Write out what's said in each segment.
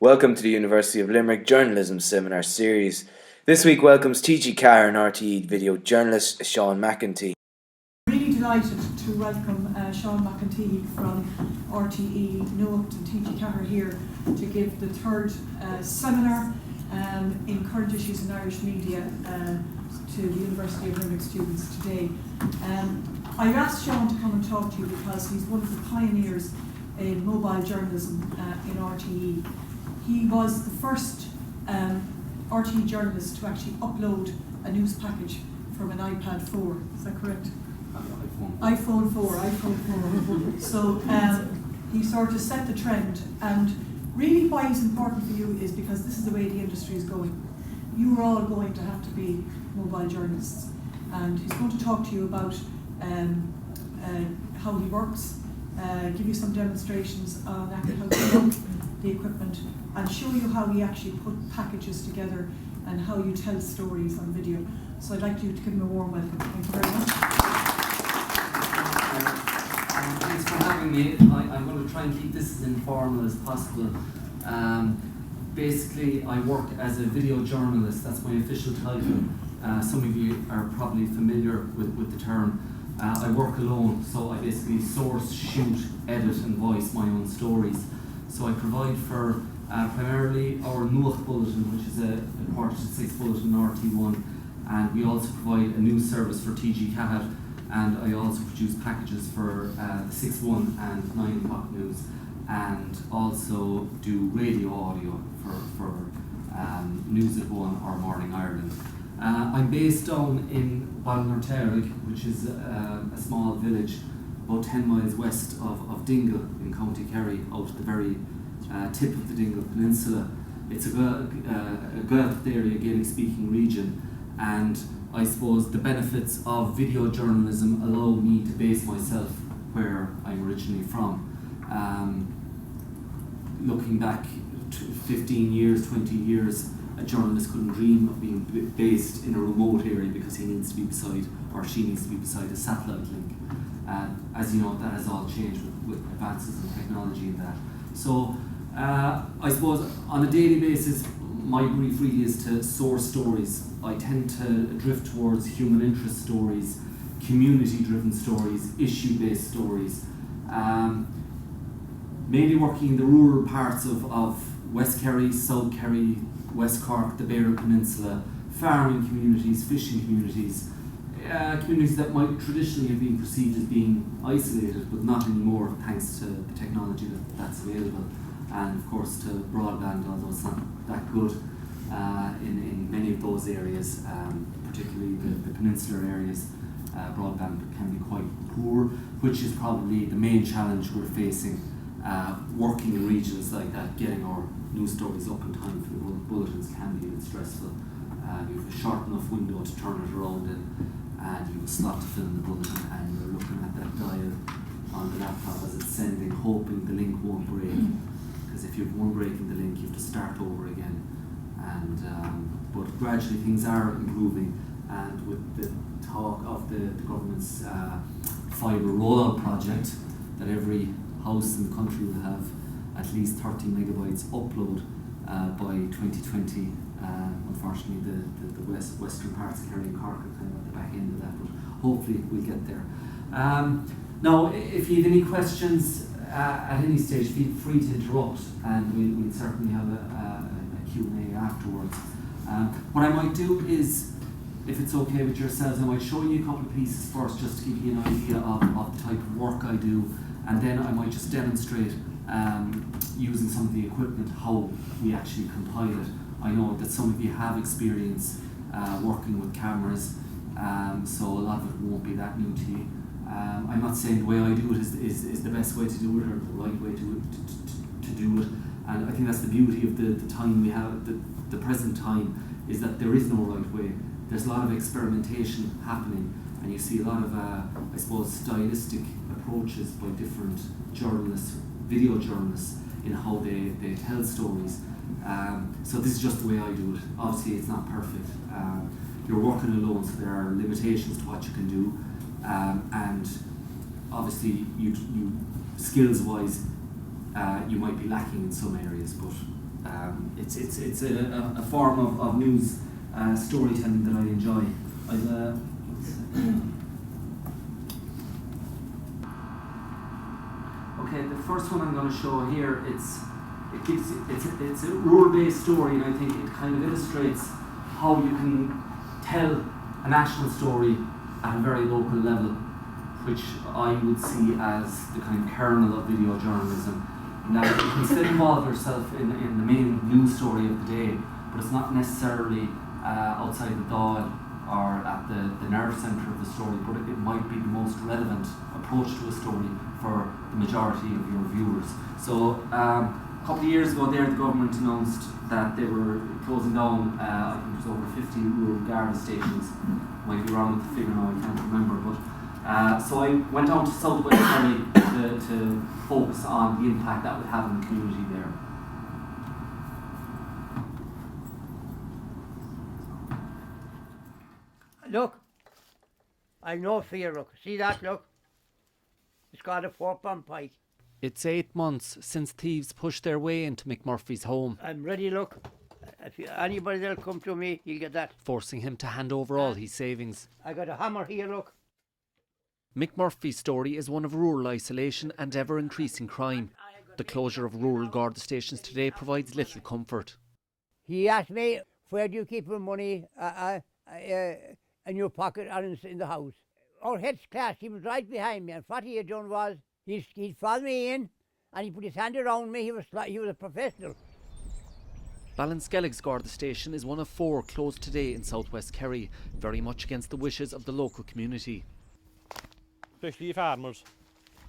Welcome to the University of Limerick Journalism Seminar Series. This week welcomes tSíthigh and RTE video journalist Seán Mac. Really delighted to welcome Seán Mac from RTE, Nuacht and tSíthigh here to give the third seminar in current issues in Irish media to the University of Limerick students today. I've asked Seán to come and talk to you because he's one of the pioneers in mobile journalism in RTE. He was the first RTE journalist to actually upload a news package from an iPad 4. Is that correct? iPhone 4. So he sort of set the trend, and really why it's important for you is because this is the way the industry is going. You are all going to have to be mobile journalists, and he's going to talk to you about how he works, give you some demonstrations on how to look the equipment, and show you how we actually put packages together and how you tell stories on video. So I'd like you to give him a warm welcome. Thank you very much. Thanks for having me. I'm going to try and keep this as informal as possible. Basically, I work as a video journalist. That's my official title. Some of you are probably familiar with the term. I work alone, so I basically source, shoot, edit and voice my own stories. So I provide for primarily our Nuacht bulletin, which is a 5:45 bulletin in RT1, and we also provide a news service for tSíthigh, and I also produce packages for the 6:1 and 9 o'clock news, and also do radio audio for News at 1 or Morning Ireland. I'm based down in tSíthigh, which is a small village about 10 miles west of Dingle in County Kerry, out at the very tip of the Dingle Peninsula. It's a Gaelic area, Gaelic speaking region, and I suppose the benefits of video journalism allow me to base myself where I'm originally from. Looking back 15 years, 20 years, a journalist couldn't dream of being based in a remote area because he needs to be beside, or she needs to be beside, a satellite link. As you know, that has all changed with advances in technology and that. So I suppose on a daily basis, my brief really is to source stories. I tend to drift towards human interest stories, community-driven stories, issue-based stories. Mainly working in the rural parts of West Kerry, South Kerry, West Cork, the Beara Peninsula, farming communities, fishing communities, communities that might traditionally have been perceived as being isolated, but not anymore thanks to the technology that's available, and of course to broadband, although it's not that good in many of those areas, particularly the peninsular areas. Broadband can be quite poor, which is probably the main challenge we're facing working in regions like that. Getting our news stories up in time for the bulletins can be a bit stressful. You have a short enough window to turn it around in, and you have a slot to fill in the bulletin, and you're looking at that dial on the laptop as it's sending, hoping the link won't break. Because if you have one break in the link, you have to start over again. And but gradually things are improving, and with the talk of the government's fibre rollout project, that every house in the country will have at least 30 megabytes upload by 2020. Unfortunately, the western parts of Kerry and Cork are kind of at the back end of that, but hopefully we'll get there. Now, if you have any questions at any stage, feel free to interrupt, and we'll certainly have a Q&A afterwards. What I might do is, if it's okay with yourselves, I might show you a couple of pieces first, just to give you an idea of the type of work I do, and then I might just demonstrate using some of the equipment how we actually compile it. I know that some of you have experience working with cameras, so a lot of it won't be that new to you. I'm not saying the way I do it is the best way to do it, or the right way to do it, and I think that's the beauty of the time we have, the present time, is that there is no right way. There's a lot of experimentation happening, and you see a lot of, I suppose, stylistic approaches by different journalists, video journalists, in how they tell stories. So this is just the way I do it. Obviously, it's not perfect. You're working alone, so there are limitations to what you can do, and obviously, you skills-wise, you might be lacking in some areas, but it's a form of news storytelling that I enjoy. Okay, the first one I'm going to show here, it's a rural-based story, and I think it kind of illustrates how you can tell a national story at a very local level, which I would see as the kind of kernel of video journalism. Now, you can still involve yourself in the main news story of the day, but it's not necessarily outside the Dáil or at the nerve centre of the story, but it might be the most relevant approach to a story for the majority of your viewers. So, a couple of years ago there, the government announced that they were closing down, I think it was over 50 rural Garda stations. Might be wrong with the figure now, I can't remember, but so I went down to South West Kerry to focus on the impact that would have on the community there. Look, I've no fear, look. See that, look? It's got a 4-pound pike. It's 8 months since thieves pushed their way into McMurphy's home, I'm ready, look. If anybody that'll come to me, you'll get that. forcing him to hand over all his savings. I got a hammer here, look. McMurphy's story is one of rural isolation and ever-increasing crime. The closure of rural Garda stations today provides little comfort. He asked me, where do you keep your money in your pocket or in the house? Our head class, he was right behind me, and what he had done was, he'd followed me in, and he put his hand around me. He was a professional. Ballinskellig's Garda station is one of 4 closed today in southwest Kerry, very much against the wishes of the local community. Especially farmers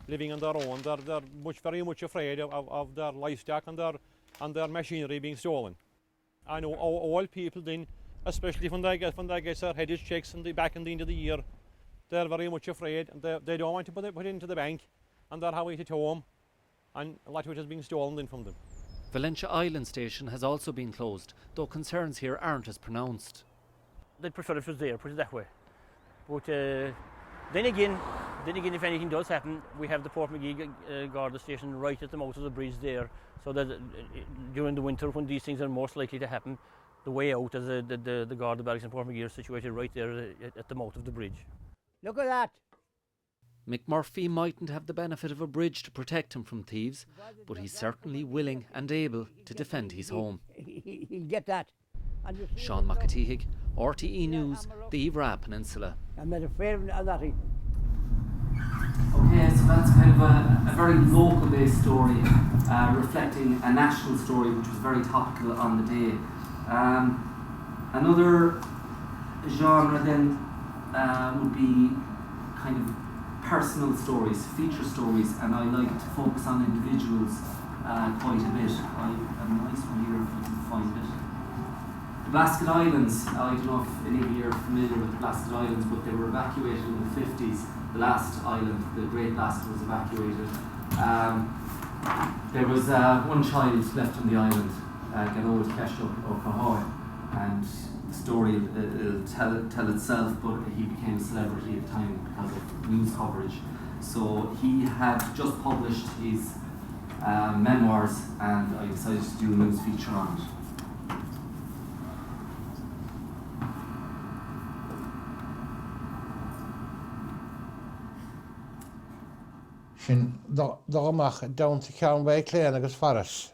living on their own, they're very much afraid of their livestock and their machinery being stolen. I know all people then, especially when they get their headage checks back in the end of the year, they're very much afraid, and they don't want to put it into the bank, and they're having it at home, and a lot of it has been stolen then from them. Valentia Island station has also been closed, though concerns here aren't as pronounced. They'd prefer if it was there, put it that way. But then again, if anything does happen, we have the Portmagee Garda station right at the mouth of the bridge there, so that during the winter, when these things are most likely to happen, the way out of the Garda barracks in Portmagee are situated right there at the mouth of the bridge. Look at that. McMurphy mightn't have the benefit of a bridge to protect him from thieves, but he's certainly willing and able to defend his home. He'll get that. Seán Mac, RTE News, the Iveragh Peninsula. I'm not afraid of nothing. Okay, so that's kind of a very local-based story, reflecting a national story which was very topical on the day. Another genre then would be kind of personal stories, feature stories, and I like to focus on individuals quite a bit. I have a nice one here if I can find it. The Blasket Islands, I don't know if any of you are familiar with the Blasket Islands, but they were evacuated in the 50s. The last island, the Great Blasket, was evacuated. There was one child left on the island, Garrod Ceist Ó Catháin, and the story will tell itself, but he became a celebrity at the time because of news coverage. So he had just published his memoirs, and I decided to do a news feature on it. Sin dogamach down to Carnway Clan agus Faris.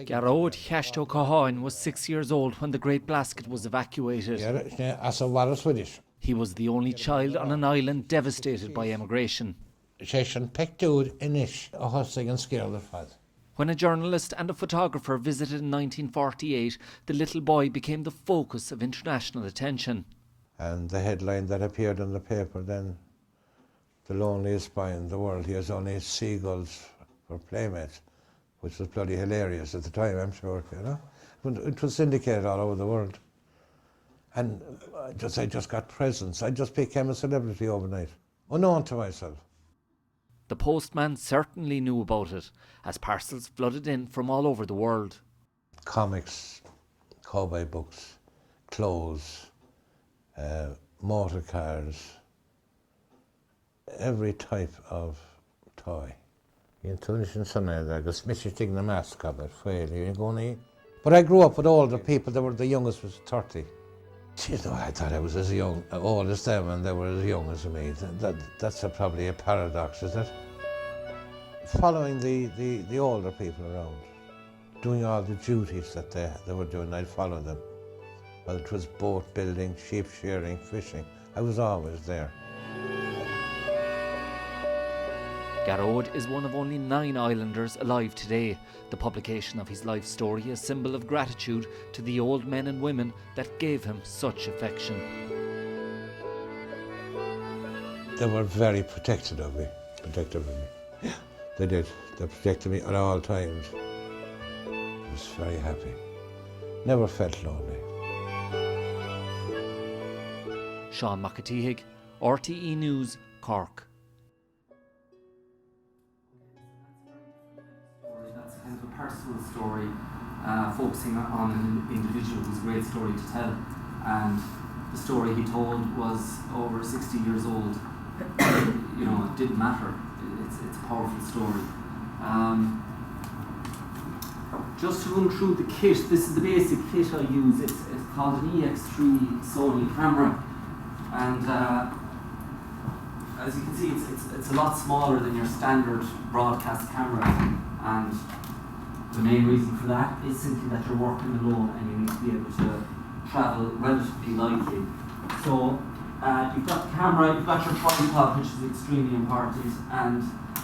Garrod Ceist Ó Catháin was 6 years old when the Great Blasket was evacuated. As a Waris Swedish. He was the only child on an island devastated by emigration. Session pectúd inis a hosig and scared fad. When a journalist and a photographer visited in 1948, the little boy became the focus of international attention. And the headline that appeared in the paper then, the loneliest boy in the world, he has only seagulls for playmates, which was bloody hilarious at the time, I'm sure, you know. It was syndicated all over the world. And I just got presents. I just became a celebrity overnight, unknown to myself. The postman certainly knew about it, as parcels flooded in from all over the world. Comics, cowboy books, clothes, motor cars, every type of toy, In Tunis and Sunday, agus Mr. na mask of it, fairly, going. But I grew up with older people. They were the youngest was 30. Jeez, I thought I was as young, old as them, and they were as young as me. That's probably a paradox, is it? Following the older people around, doing all the duties that they were doing, I'd follow them. Whether it was boat building, sheep shearing, fishing, I was always there. Garrod is one of only 9 islanders alive today. The publication of his life story, a symbol of gratitude to the old men and women that gave him such affection. They were very protective of me. Yeah, they did. They protected me at all times. I was very happy. Never felt lonely. Seán Mac, tSíthigh, RTE News, Cork. That's kind of a personal story, focusing on an individual who's a great story to tell. And the story he told was over 60 years old. You know, it didn't matter. It's a powerful story. Just to run through the kit, this is the basic kit I use. It's called an EX3 Sony camera. And as you can see, it's a lot smaller than your standard broadcast camera. And the main reason for that is simply that you're working alone and you need to be able to travel relatively lightly. So you've got the camera, you've got your tripod, which is extremely important, and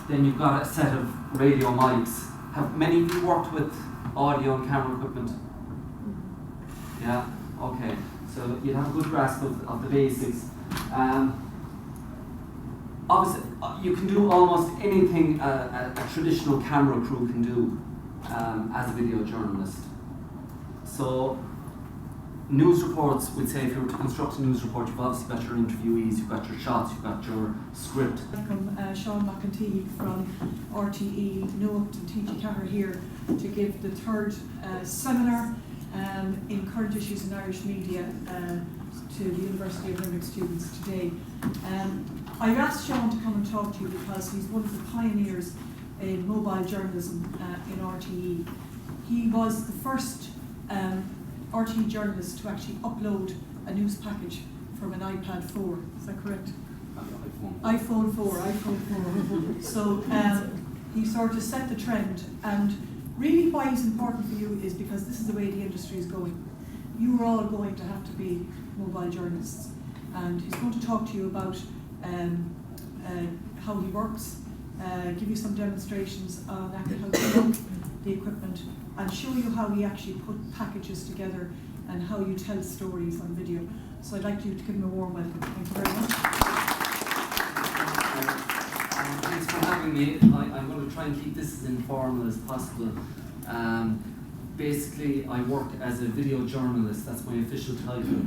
then you've got a set of radio mics. Have many of you worked with audio and camera equipment? Yeah? Okay. So you have a good grasp of the basics. Obviously, you can do almost anything a traditional camera crew can do as a video journalist. So, news reports, we'd say if you were to construct a news report, you've obviously got your interviewees, you've got your shots, you've got your script. Welcome Seán Mac and tSíthigh from RTE Nook and tSíthigh here to give the third seminar in current issues in Irish media to the University of Limerick students today. I've asked Seán to come and talk to you because he's one of the pioneers in mobile journalism in RTE. He was the first RTE journalist to actually upload a news package from an iPad 4. Is that correct? iPhone 4. So he sort of set the trend, and really why it's important for you is because this is the way the industry is going. You are all going to have to be mobile journalists, and he's going to talk to you about how he works, give you some demonstrations on how to look the equipment, and show you how he actually put packages together and how you tell stories on video. So I'd like you to give him a warm welcome. Thank you very much. Thanks for having me. I'm going to try and keep this as informal as possible. Basically, I work as a video journalist. That's my official title.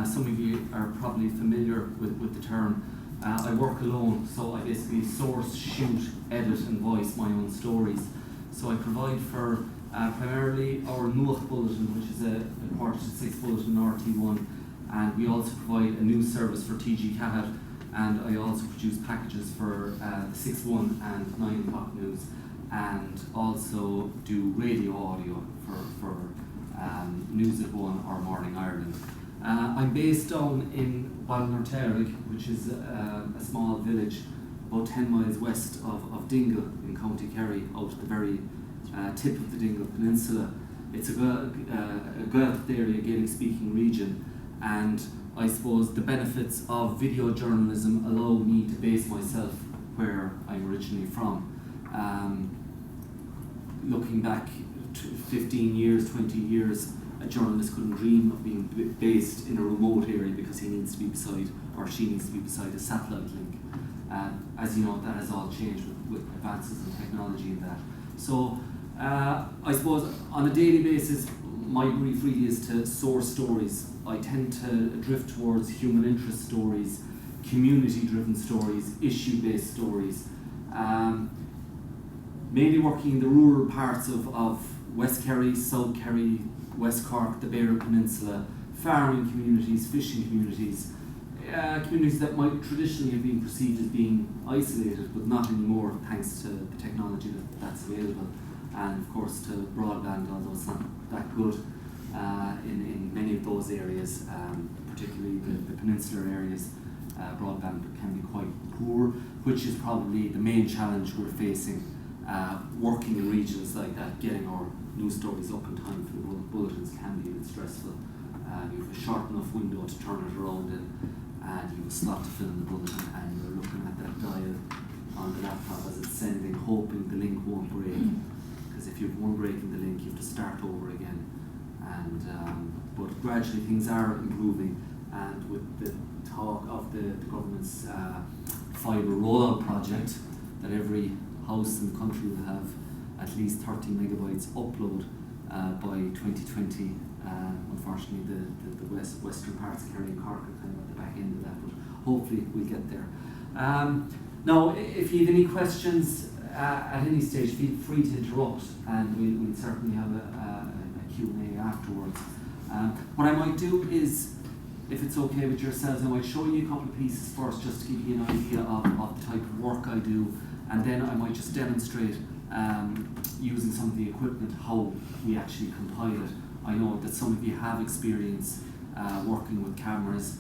Some of you are probably familiar with the term. I work alone, so I basically source, shoot, edit and voice my own stories. So I provide for primarily our Nuach bulletin, which is a 4:06 bulletin RT1, and we also provide a news service for tSíthigh, and I also produce packages for the 6-1 and 9 o'clock news, and also do radio audio for News at 1 or Morning Ireland. I'm based down in Ballinurterrig, which is a small village about 10 miles west of Dingle in County Kerry, out at the very tip of the Dingle Peninsula. It's a Gaelic area, Gaelic speaking region, and I suppose the benefits of video journalism allow me to base myself where I'm originally from. Looking back 15 years, 20 years, a journalist couldn't dream of being based in a remote area because he needs to be beside, or she needs to be beside, a satellite link. As you know, that has all changed with advances in technology and that. So I suppose on a daily basis, my brief really is to source stories. I tend to drift towards human interest stories, community-driven stories, issue-based stories. Mainly working in the rural parts of West Kerry, South Kerry, West Cork, the Beara Peninsula, farming communities, fishing communities. communities that might traditionally have been perceived as being isolated, but not anymore, thanks to the technology that's available, and of course to broadband, although it's not that good in many of those areas, particularly the peninsular areas. Broadband can be quite poor, which is probably the main challenge we're facing working in regions like that. Getting our news stories up in time for the bulletins can be a bit stressful. You have a short enough window to turn it around in, and you have a slot to fill in the bulletin, and you're looking at that dial on the laptop as it's sending, hoping the link won't break. Because if you have one break in the link, you have to start over again. And but gradually things are improving, and with the talk of the government's fibre rollout project, that every house in the country will have at least 30 megabytes upload by 2020. Unfortunately, the western parts of Kerry and Cork are kind of at the back end of that, but hopefully we'll get there. Now, if you have any questions at any stage, feel free to interrupt, and we'll certainly have a Q&A afterwards. What I might do is, if it's okay with yourselves, I might show you a couple of pieces first, just to give you an idea of the type of work I do, and then I might just demonstrate using some of the equipment how we actually compile it. I know that some of you have experience working with cameras,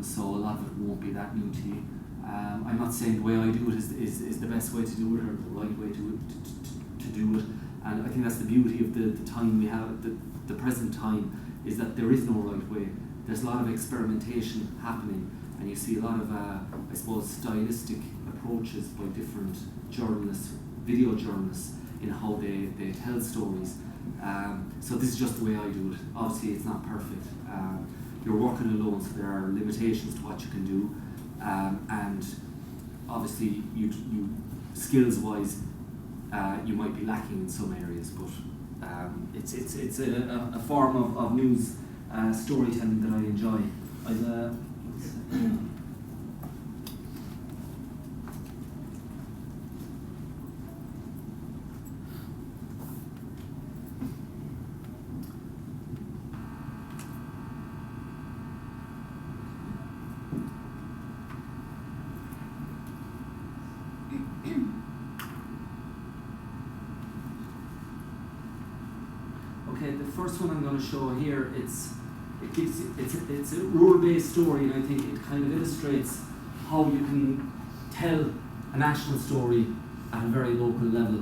so a lot of it won't be that new to you. I'm not saying the way I do it is the best way to do it, or the right way to do it, and I think that's the beauty of the time we have, the present time, is that there is no right way. There's a lot of experimentation happening, and you see a lot of, I suppose, stylistic approaches by different journalists, video journalists, in how they tell stories. So this is just the way I do it. Obviously, it's not perfect. You're working alone, so there are limitations to what you can do, and obviously, you skills-wise, you might be lacking in some areas, but it's a form of news storytelling that I enjoy. Okay, the first one I'm going to show here, it's a rural-based story, and I think it kind of illustrates how you can tell a national story at a very local level,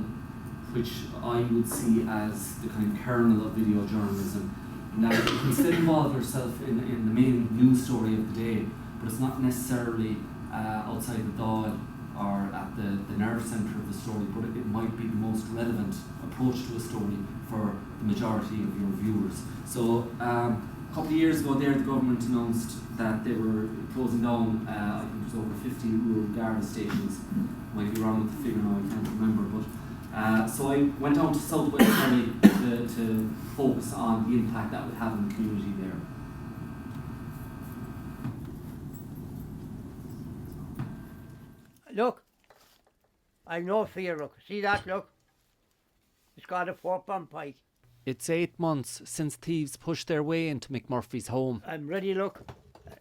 which I would see as the kind of kernel of video journalism. Now, you can still involve yourself in the main news story of the day, but it's not necessarily outside the Dáil or at the nerve centre of the story, but it might be the most relevant approach to a story for the majority of your viewers. So a couple of years ago there, the government announced that they were closing down, I think it was over 50 rural Garda stations. Might be wrong with the figure now, I can't remember, but so I went down to South West Kerry to focus on the impact that would have on the community there. Look, I've no fear, look. See that, look? It's got a 4-pound pike. It's 8 months since thieves pushed their way into McMurphy's home, I'm ready, look.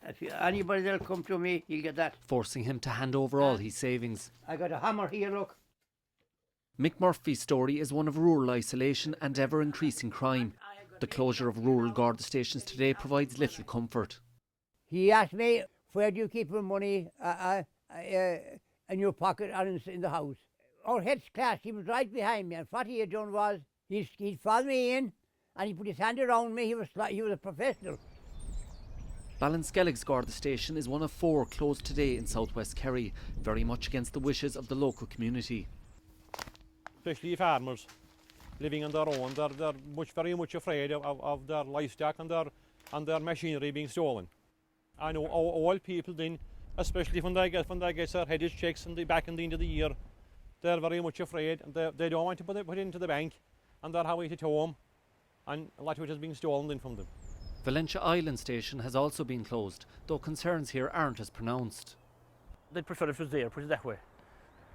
If anybody that'll come to me, you'll get that. forcing him to hand over all his savings. I got a hammer here, look. McMurphy's story is one of rural isolation and ever-increasing crime. The closure of rural Garda stations today provides little comfort. He asked me, where do you keep your money in your pocket or in the house? Our head class, he was right behind me, and what he had done was, he'd followed me in, and he put his hand around me. He was a professional. Ballinskellig's Garda station is one of 4 closed today in southwest Kerry, very much against the wishes of the local community. Especially farmers living on their own, they're very much afraid of their livestock and their machinery being stolen. I know all people then, especially when they get their headage checks back in the end of the year, they're very much afraid, and they don't want to put it into the bank, and they're having it at home, and a lot of it has been stolen then from them. Valentia Island station has also been closed, though concerns here aren't as pronounced. They'd prefer if it was there, put it that way.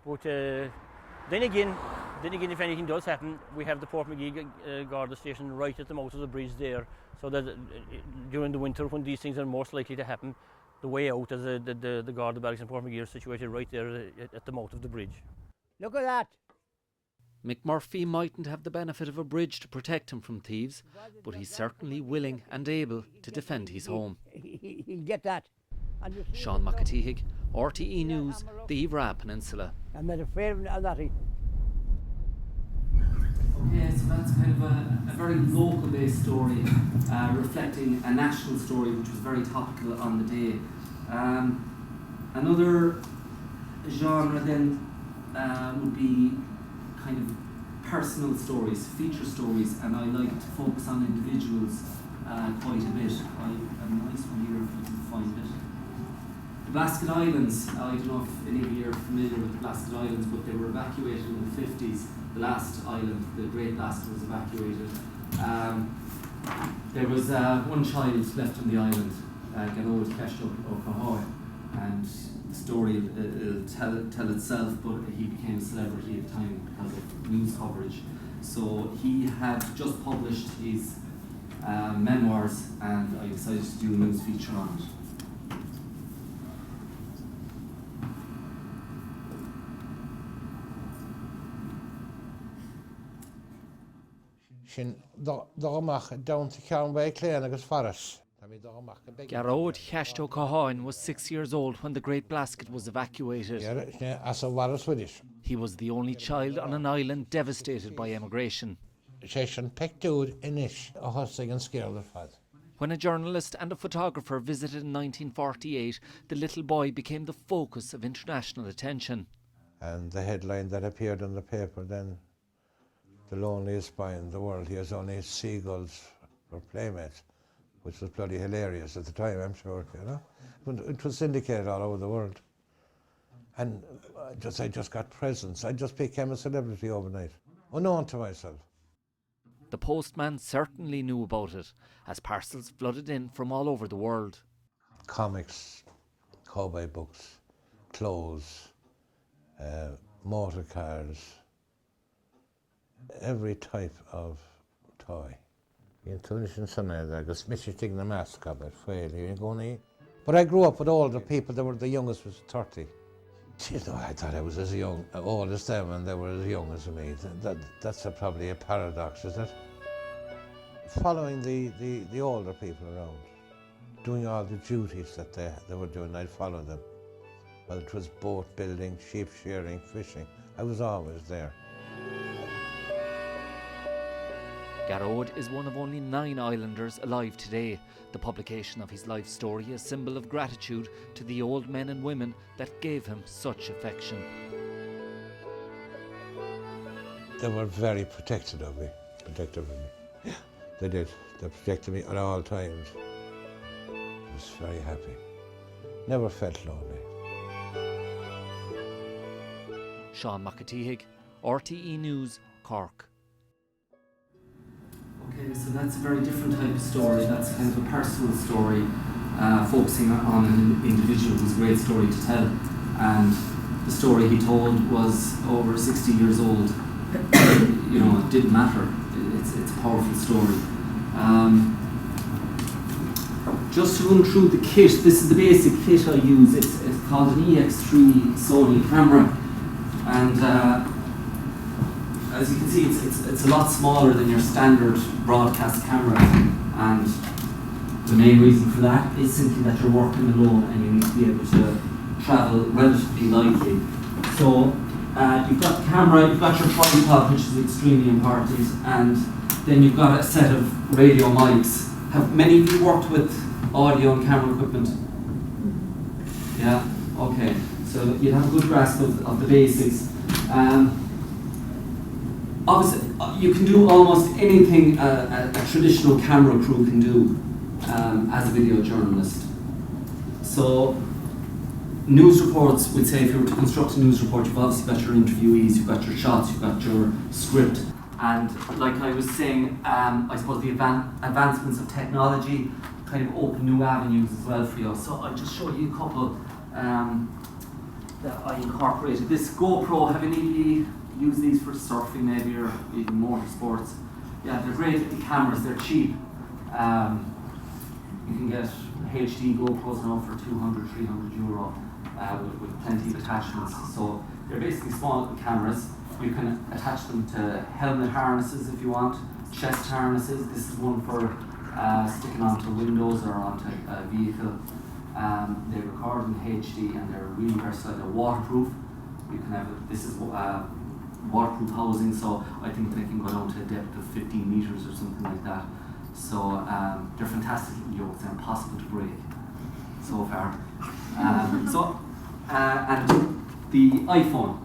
But then again, if anything does happen, we have the Portmagee Garda station right at the mouth of the bridge there, so that during the winter, when these things are most likely to happen, The way out is the Garda barracks in Portmagee are situated right there at the mouth of the bridge. Look at that. McMurphy mightn't have the benefit of a bridge to protect him from thieves, but he's certainly willing and able to defend his home. He'll get that. And you see Seán the Mac, stuff. RTE News, the Ivra Peninsula. I'm not afraid of nothing. Okay, so that's kind of a very local-based story, reflecting a national story which was very topical on the day. Another genre then would be kind of personal stories, feature stories, and I like to focus on individuals quite a bit. I have a nice one here if you can find it. The Blasket Islands, I don't know if any of you are familiar with the Blasket Islands, but they were evacuated in the 50s. The last island, the Great Blasket, was evacuated. There was one child left on the island, Garod O'Cahoy, and the story will tell itself, but he became a celebrity at the time because of news coverage. So he had just published his memoirs, and I decided to do a news feature on it. Sin dogach down to Cairn Bay Clan agus Forest. Garrod Cheist O'Cahoin was 6 years old when the Great Blasket was evacuated. As a Forest Swedish. He was the only child on an island devastated by emigration. Session pectud inish a hosting and scared of fad. When a journalist and a photographer visited in 1948, the little boy became the focus of international attention. And the headline that appeared in the paper then, the loneliest boy in the world, he has only seagulls for playmates, which was bloody hilarious at the time, I'm sure, you know. It was syndicated all over the world. And I just got presents. I just became a celebrity overnight, unknown to myself. The postman certainly knew about it, as parcels flooded in from all over the world. Comics, cowboy books, clothes, motor cars, every type of toy. But I grew up with older people. The youngest was 30. You know, I thought I was as young, old as them, and they were as young as me. That's probably a paradox, is it? Following the older people around, doing all the duties that they were doing, I'd follow them. Whether it was boat building, sheep shearing, fishing, I was always there. Garrod is one of only 9 islanders alive today. The publication of his life story, a symbol of gratitude to the old men and women that gave him such affection. They were very protective of me. Yeah, they did. They protected me at all times. I was very happy. Never felt lonely. Seán Mac, RTE News, Cork. Okay, so that's a very different type of story. That's kind of a personal story, focusing on an individual who's a great story to tell. And the story he told was over 60 years old. You know, it didn't matter. It's a powerful story. Just to run through the kit, this is the basic kit I use. It's called an EX3 Sony camera. And as you can see, it's a lot smaller than your standard broadcast camera, and the main reason for that is simply that you're working alone and you need to be able to travel relatively lightly. So you've got the camera, you've got your tripod, which is extremely important, and then you've got a set of radio mics. Have many of you worked with audio and camera equipment? Yeah? Okay. So you'd have a good grasp of the basics. Obviously, you can do almost anything a traditional camera crew can do as a video journalist. So, news reports, we'd say if you were to construct a news report, you've obviously got your interviewees, you've got your shots, you've got your script. And like I was saying, I suppose the advancements of technology kind of open new avenues as well for you. So I'll just show you a couple that I incorporated. This GoPro, have any of you used these for surfing maybe, or even motorsports? Yeah, they're great cameras, they're cheap. You can get HD GoPros now for 200, 300 euro with plenty of attachments. So they're basically small little cameras. You can attach them to helmet harnesses if you want, chest harnesses. This is one for sticking onto windows or onto a vehicle. They record in HD and they're really versatile. They're waterproof. You can have this is waterproof housing, so I think they can go down to a depth of 15 meters or something like that. So they're fantastic little yokes. They're impossible to break so far. And the iPhone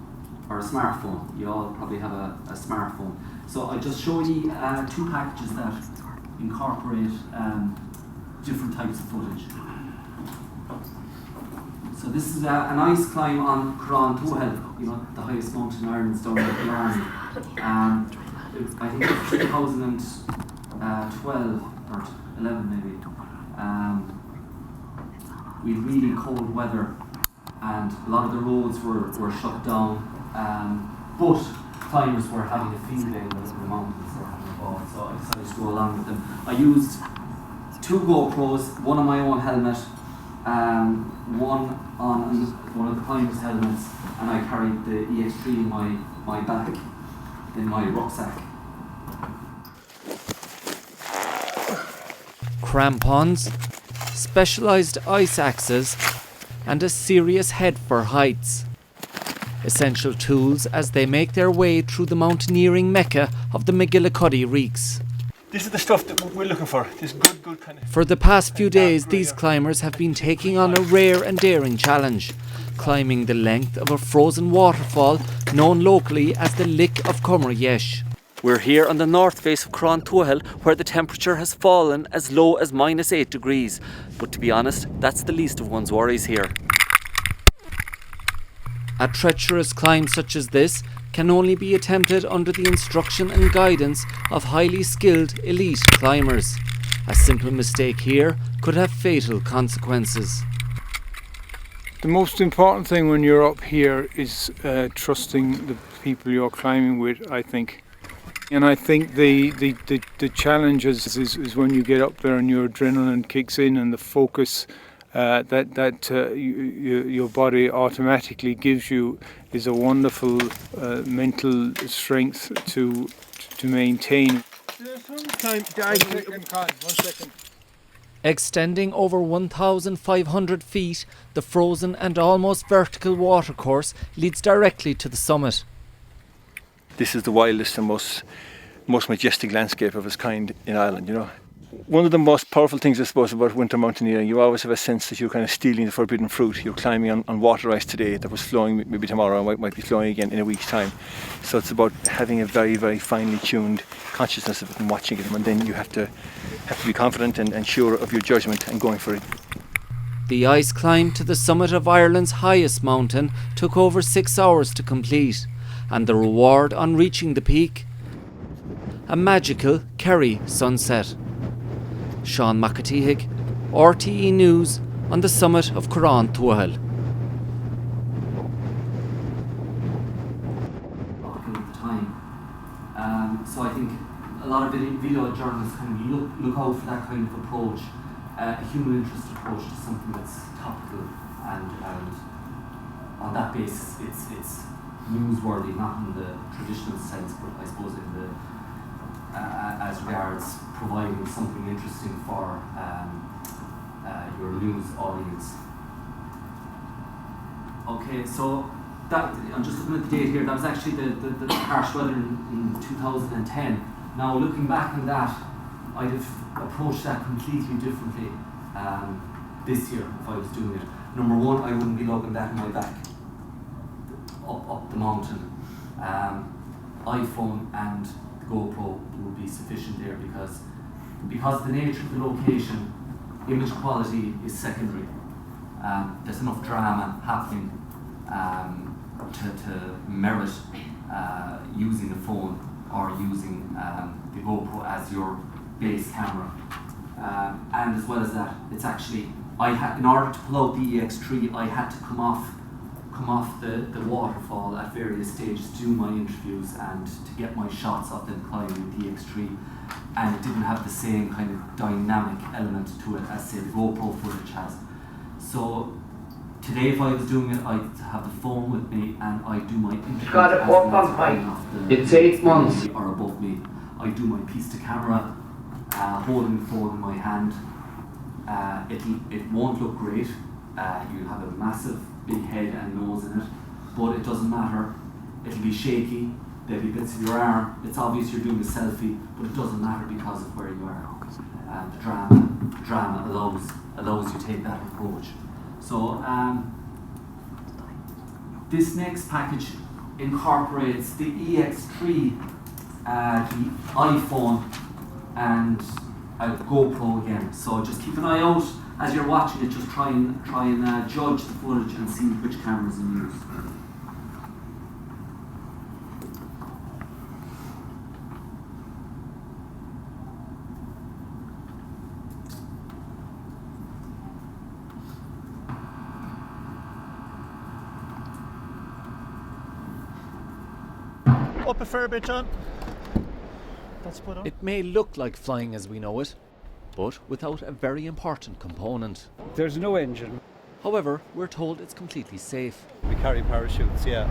or a smartphone. You all probably have a smartphone. So I just show you two packages that incorporate different types of footage. So this is an ice climb on tSíthigh, you know, the highest mountain in Ireland, down at Killarney. I think it's 2012 or 11 maybe. We had really cold weather and a lot of the roads were shut down, but climbers were having a field day in the mountains, they were having a ball, so I decided to go along with them. I used 2 GoPros, one on my own helmet, one on one of the climbers' helmets, and I carried the EX3 in my bag, in my rucksack. Crampons, specialised ice axes, and a serious head for heights. Essential tools as they make their way through the mountaineering mecca of the McGillicuddy Reeks. This is the stuff that we're looking for. This good kind of. For the past few days, these climbers have been taking on a rare and daring challenge, climbing the length of a frozen waterfall known locally as the Lick of Cummer Yesh. We're here on the north face of tSíthigh, where the temperature has fallen as low as -8 degrees. But to be honest, that's the least of one's worries here. A treacherous climb such as this can only be attempted under the instruction and guidance of highly skilled elite climbers. A simple mistake here could have fatal consequences. The most important thing when you're up here is trusting the people you're climbing with, I think. And I think the challenge is when you get up there and your adrenaline kicks in and the focus your body automatically gives you is a wonderful mental strength to maintain. Extending over 1,500 feet, the frozen and almost vertical watercourse leads directly to the summit. This is the wildest and most majestic landscape of its kind in Ireland, you know. One of the most powerful things, I suppose, about winter mountaineering, you always have a sense that you're kind of stealing the forbidden fruit. You're climbing on water ice today that was flowing maybe tomorrow and might be flowing again in a week's time. So it's about having a very, very finely tuned consciousness of it and watching it, and then you have to be confident and sure of your judgment and going for it. The ice climb to the summit of Ireland's highest mountain took over 6 hours to complete, and the reward on reaching the peak? A magical Kerry sunset. Seán Mac, RTE News, on the summit of tSíthigh. So I think a lot of video journalists kind of look out for that kind of approach, a human interest approach to something that's topical, and on that basis it's newsworthy, not in the traditional sense, but I suppose in the as regards providing something interesting for your news audience. Okay, so that, I'm just looking at the date here, that was actually the harsh weather in 2010. Now looking back on that, I'd have approached that completely differently this year if I was doing it. Number one, I wouldn't be lugging that in my back up the mountain. iPhone and GoPro would be sufficient there because of the nature of the location, image quality is secondary. There's enough drama happening to merit using a phone or using the GoPro as your base camera. And as well as that, it's actually, in order to pull out the EX3, I had to come off the waterfall at various stages to do my interviews and to get my shots of them climbing with the EX3. and it didn't have the same kind of dynamic element to it as, say, the GoPro footage has. So today, if I was doing it, I'd have the phone with me and I'd do my interview. Got it up on height. It's 8 months. Or above me. I'd do my piece to camera, holding the phone in my hand. It won't look great. You'll have a massive big head and nose in it, but it doesn't matter. It'll be shaky. There'll be bits of your arm. It's obvious you're doing a selfie, but it doesn't matter because of where you are. The drama allows you to take that approach. So this next package incorporates the EX3, the iPhone, and a GoPro again. So just keep an eye out as you're watching it. Just try and judge the footage and see which camera's in use. Up a fair bit, John. That's put on. It may look like flying as we know it, but without a very important component. There's no engine. However, we're told it's completely safe. We carry parachutes, yeah.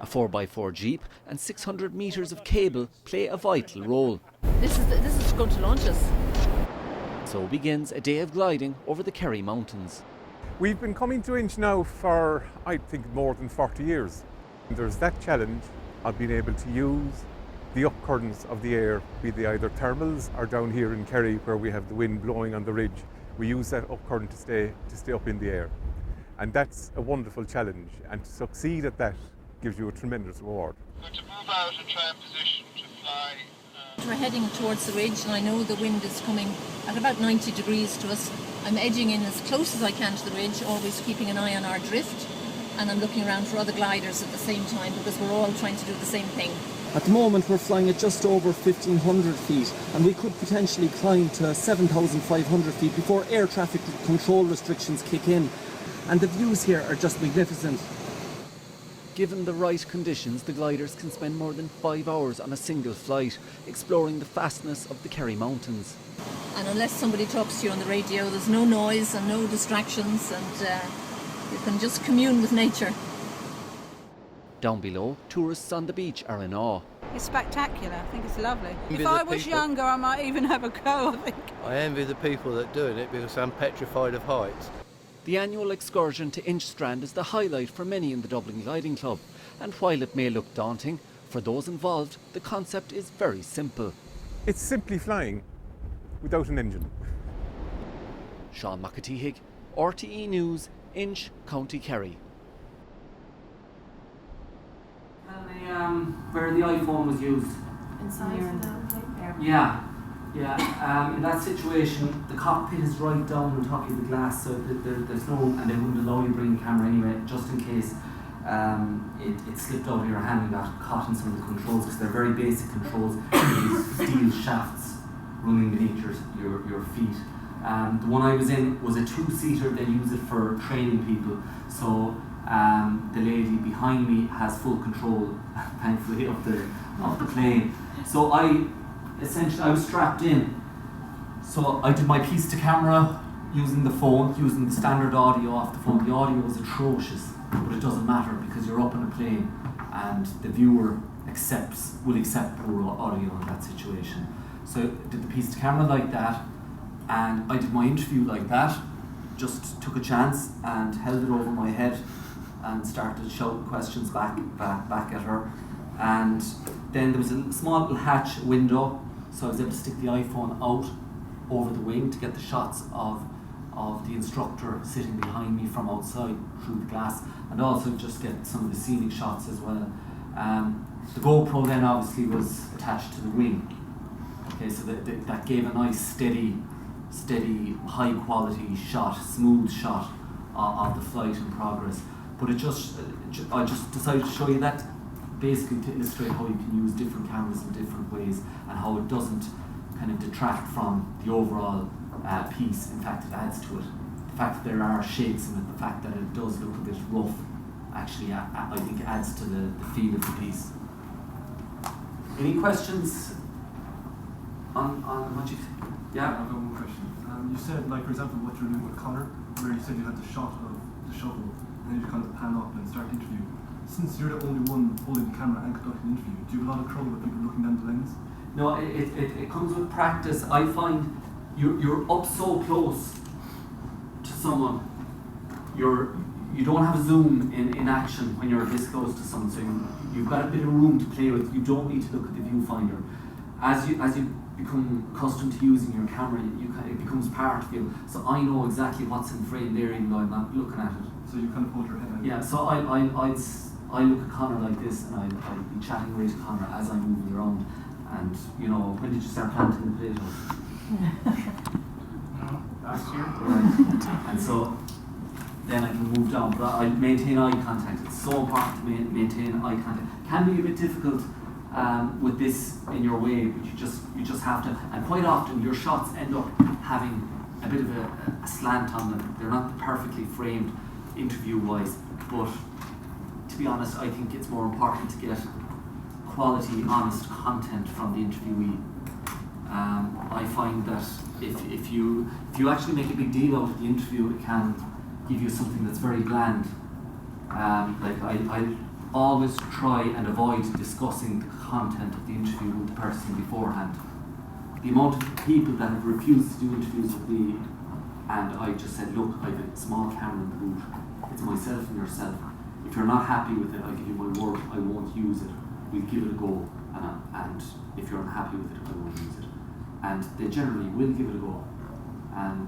A 4x4 Jeep and 600 metres of cable play a vital role. This is going to launch us. So begins a day of gliding over the Kerry Mountains. We've been coming to Inch now for, I think, more than 40 years. There's that challenge of being able to use the up currents of the air, be they either thermals or down here in Kerry where we have the wind blowing on the ridge. We use that up current to stay up in the air. And that's a wonderful challenge, and to succeed at that gives you a tremendous reward. To move out and try and position to fly. We're heading towards the ridge and I know the wind is coming at about 90 degrees to us. I'm edging in as close as I can to the ridge, always keeping an eye on our drift, and I'm looking around for other gliders at the same time because we're all trying to do the same thing. At the moment we're flying at just over 1,500 feet and we could potentially climb to 7,500 feet before air traffic control restrictions kick in. And the views here are just magnificent. Given the right conditions, the gliders can spend more than 5 hours on a single flight, exploring the fastness of the Kerry Mountains. And unless somebody talks to you on the radio, there's no noise and no distractions, and you can just commune with nature. Down below, tourists on the beach are in awe. It's spectacular. I think it's lovely. If I was younger, I might even have a go, I think. I envy the people that are doing it because I'm petrified of heights. The annual excursion to Inchstrand is the highlight for many in the Dublin Gliding Club, and while it may look daunting, for those involved, the concept is very simple. It's simply flying without an engine. Seán Mac, RTE News, Inch, County Kerry. Where the iPhone was used. Inside the airplane? Yeah. In that situation, the cockpit is right down on top of the glass, so there's no, and they wouldn't allow you to bring a camera anyway, just in case it slipped out of your hand and got caught in some of the controls, because they're very basic controls. These steel shafts running beneath your feet. The one I was in was a two-seater. They use it for training people. So the lady behind me has full control, thankfully, of the plane. So I was strapped in. So I did my piece to camera using the phone, using the standard audio off the phone. The audio was atrocious, but it doesn't matter because you're up in a plane and the viewer will accept poor audio in that situation. So I did the piece to camera like that, and I did my interview like that. Just took a chance and held it over my head and started shouting questions back at her. And then there was a small little hatch window, so I was able to stick the iPhone out over the wing to get the shots of the instructor sitting behind me from outside through the glass, and also just get some of the scenic shots as well. The GoPro then obviously was attached to the wing. Okay, so that gave a nice steady, high quality shot, smooth shot of the flight in progress. But I just decided to show you that, basically to illustrate how you can use different cameras in different ways and how it doesn't kind of detract from the overall piece. In fact, it adds to it. The fact that there are shapes in it, the fact that it does look a bit rough, actually I think adds to the feel of the piece. Any questions? On what you... Yeah? I've got one question. You said, like, for example, what you're doing with Connor, where you said you had the shot of the shovel, and then you kind of pan up and start the interview. Since you're the only one holding the camera and conducting the interview, do you have a lot of crowd of people looking down the lens? No, it comes with practice. I find you're up so close to someone, you don't have a zoom in action when you're this close to someone, so you've got a bit of room to play with. You don't need to look at the viewfinder. As you become accustomed to using your camera, it becomes part of you. So I know exactly what's in frame there, even though I'm not looking at it. So you kind of hold your head out. Yeah. So I look at Connor like this, and I'd be chatting away to Connor as I'm moving around. And when did you start planting the potatoes? Last year. Right. And so then I can move down, but I maintain eye contact. It's so important to maintain eye contact. Can be a bit difficult with this in your way, but you just have to. And quite often your shots end up having a bit of a slant on them. They're not perfectly framed interview-wise, but to be honest, I think it's more important to get quality, honest content from the interviewee. I find that if you actually make a big deal out of the interview, it can give you something that's very bland. I always try and avoid discussing the content of the interview with the person beforehand. The amount of people that have refused to do interviews with me, and I just said, look, I have a small camera in the booth. It's myself and yourself. If you're not happy with it, I'll give you my word, I won't use it. We'll give it a go, and if you're unhappy with it, I won't use it. And they generally will give it a go. And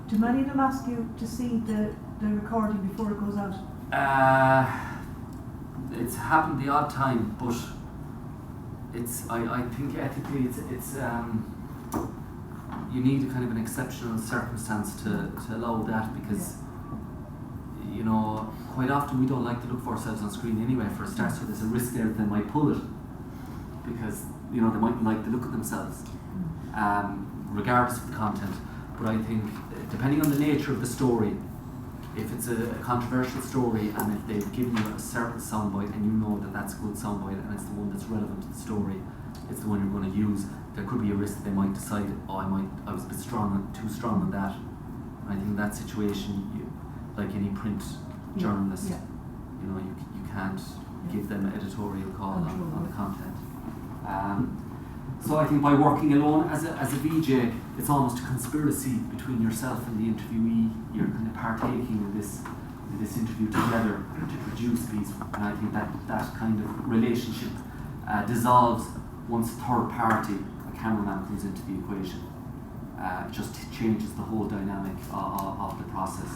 do many of them ask you to see the recording before it goes out? It's happened the odd time, but I think ethically it's you need a kind of an exceptional circumstance to allow that, because quite often we don't like to look for ourselves on screen anyway. For a start, so there's a risk there that they might pull it because they mightn't like the look of themselves, regardless of the content. But I think depending on the nature of the story, if it's a controversial story and if they've given you a certain soundbite and you know that that's a good soundbite and it's the one that's relevant to the story, it's the one you're going to use, there could be a risk that they might decide, I was a bit too strong on that. And I think in that situation, like any print journalist, you can't give them an editorial call on the content. So I think by working alone as a VJ, it's almost a conspiracy between yourself and the interviewee. You're kind of partaking in this interview together to produce these, and I think that kind of relationship dissolves once a third party, a cameraman, comes into the equation. It just changes the whole dynamic of the process.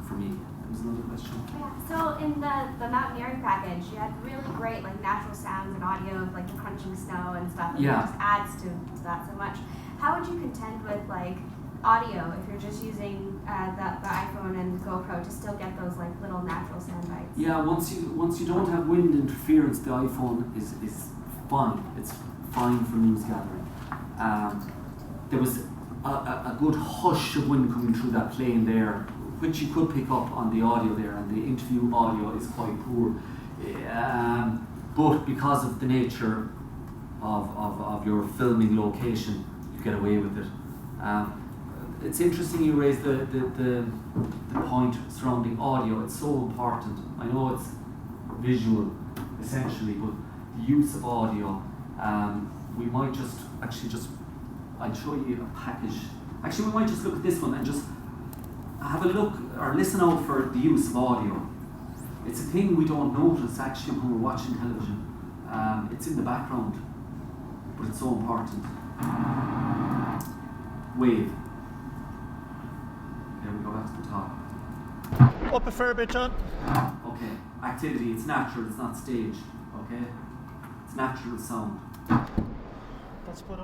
For me, there was another question. Yeah. So in the mountaineering package, you had really great natural sounds and audio of the crunching snow and stuff. And it just adds to that so much. How would you contend with audio if you're just using the iPhone and GoPro to still get those little natural sound bites? Yeah. Once you don't have wind interference, the iPhone is fine. It's fine for news gathering. There was a good hush of wind coming through that plane there, which you could pick up on the audio there, and the interview audio is quite poor. But because of the nature of your filming location, you get away with it. It's interesting you raised the point surrounding audio. It's so important. I know it's visual, essentially, but the use of audio, we might I'd show you a package. Actually, we might just look at this one and just have a look or listen out for the use of audio. It's a thing we don't notice actually when we're watching television. It's in the background, but it's so important. Wave. There we go, back to the top. Up a fair bit, John. Okay. Activity, it's natural, it's not staged. Okay? It's natural sound.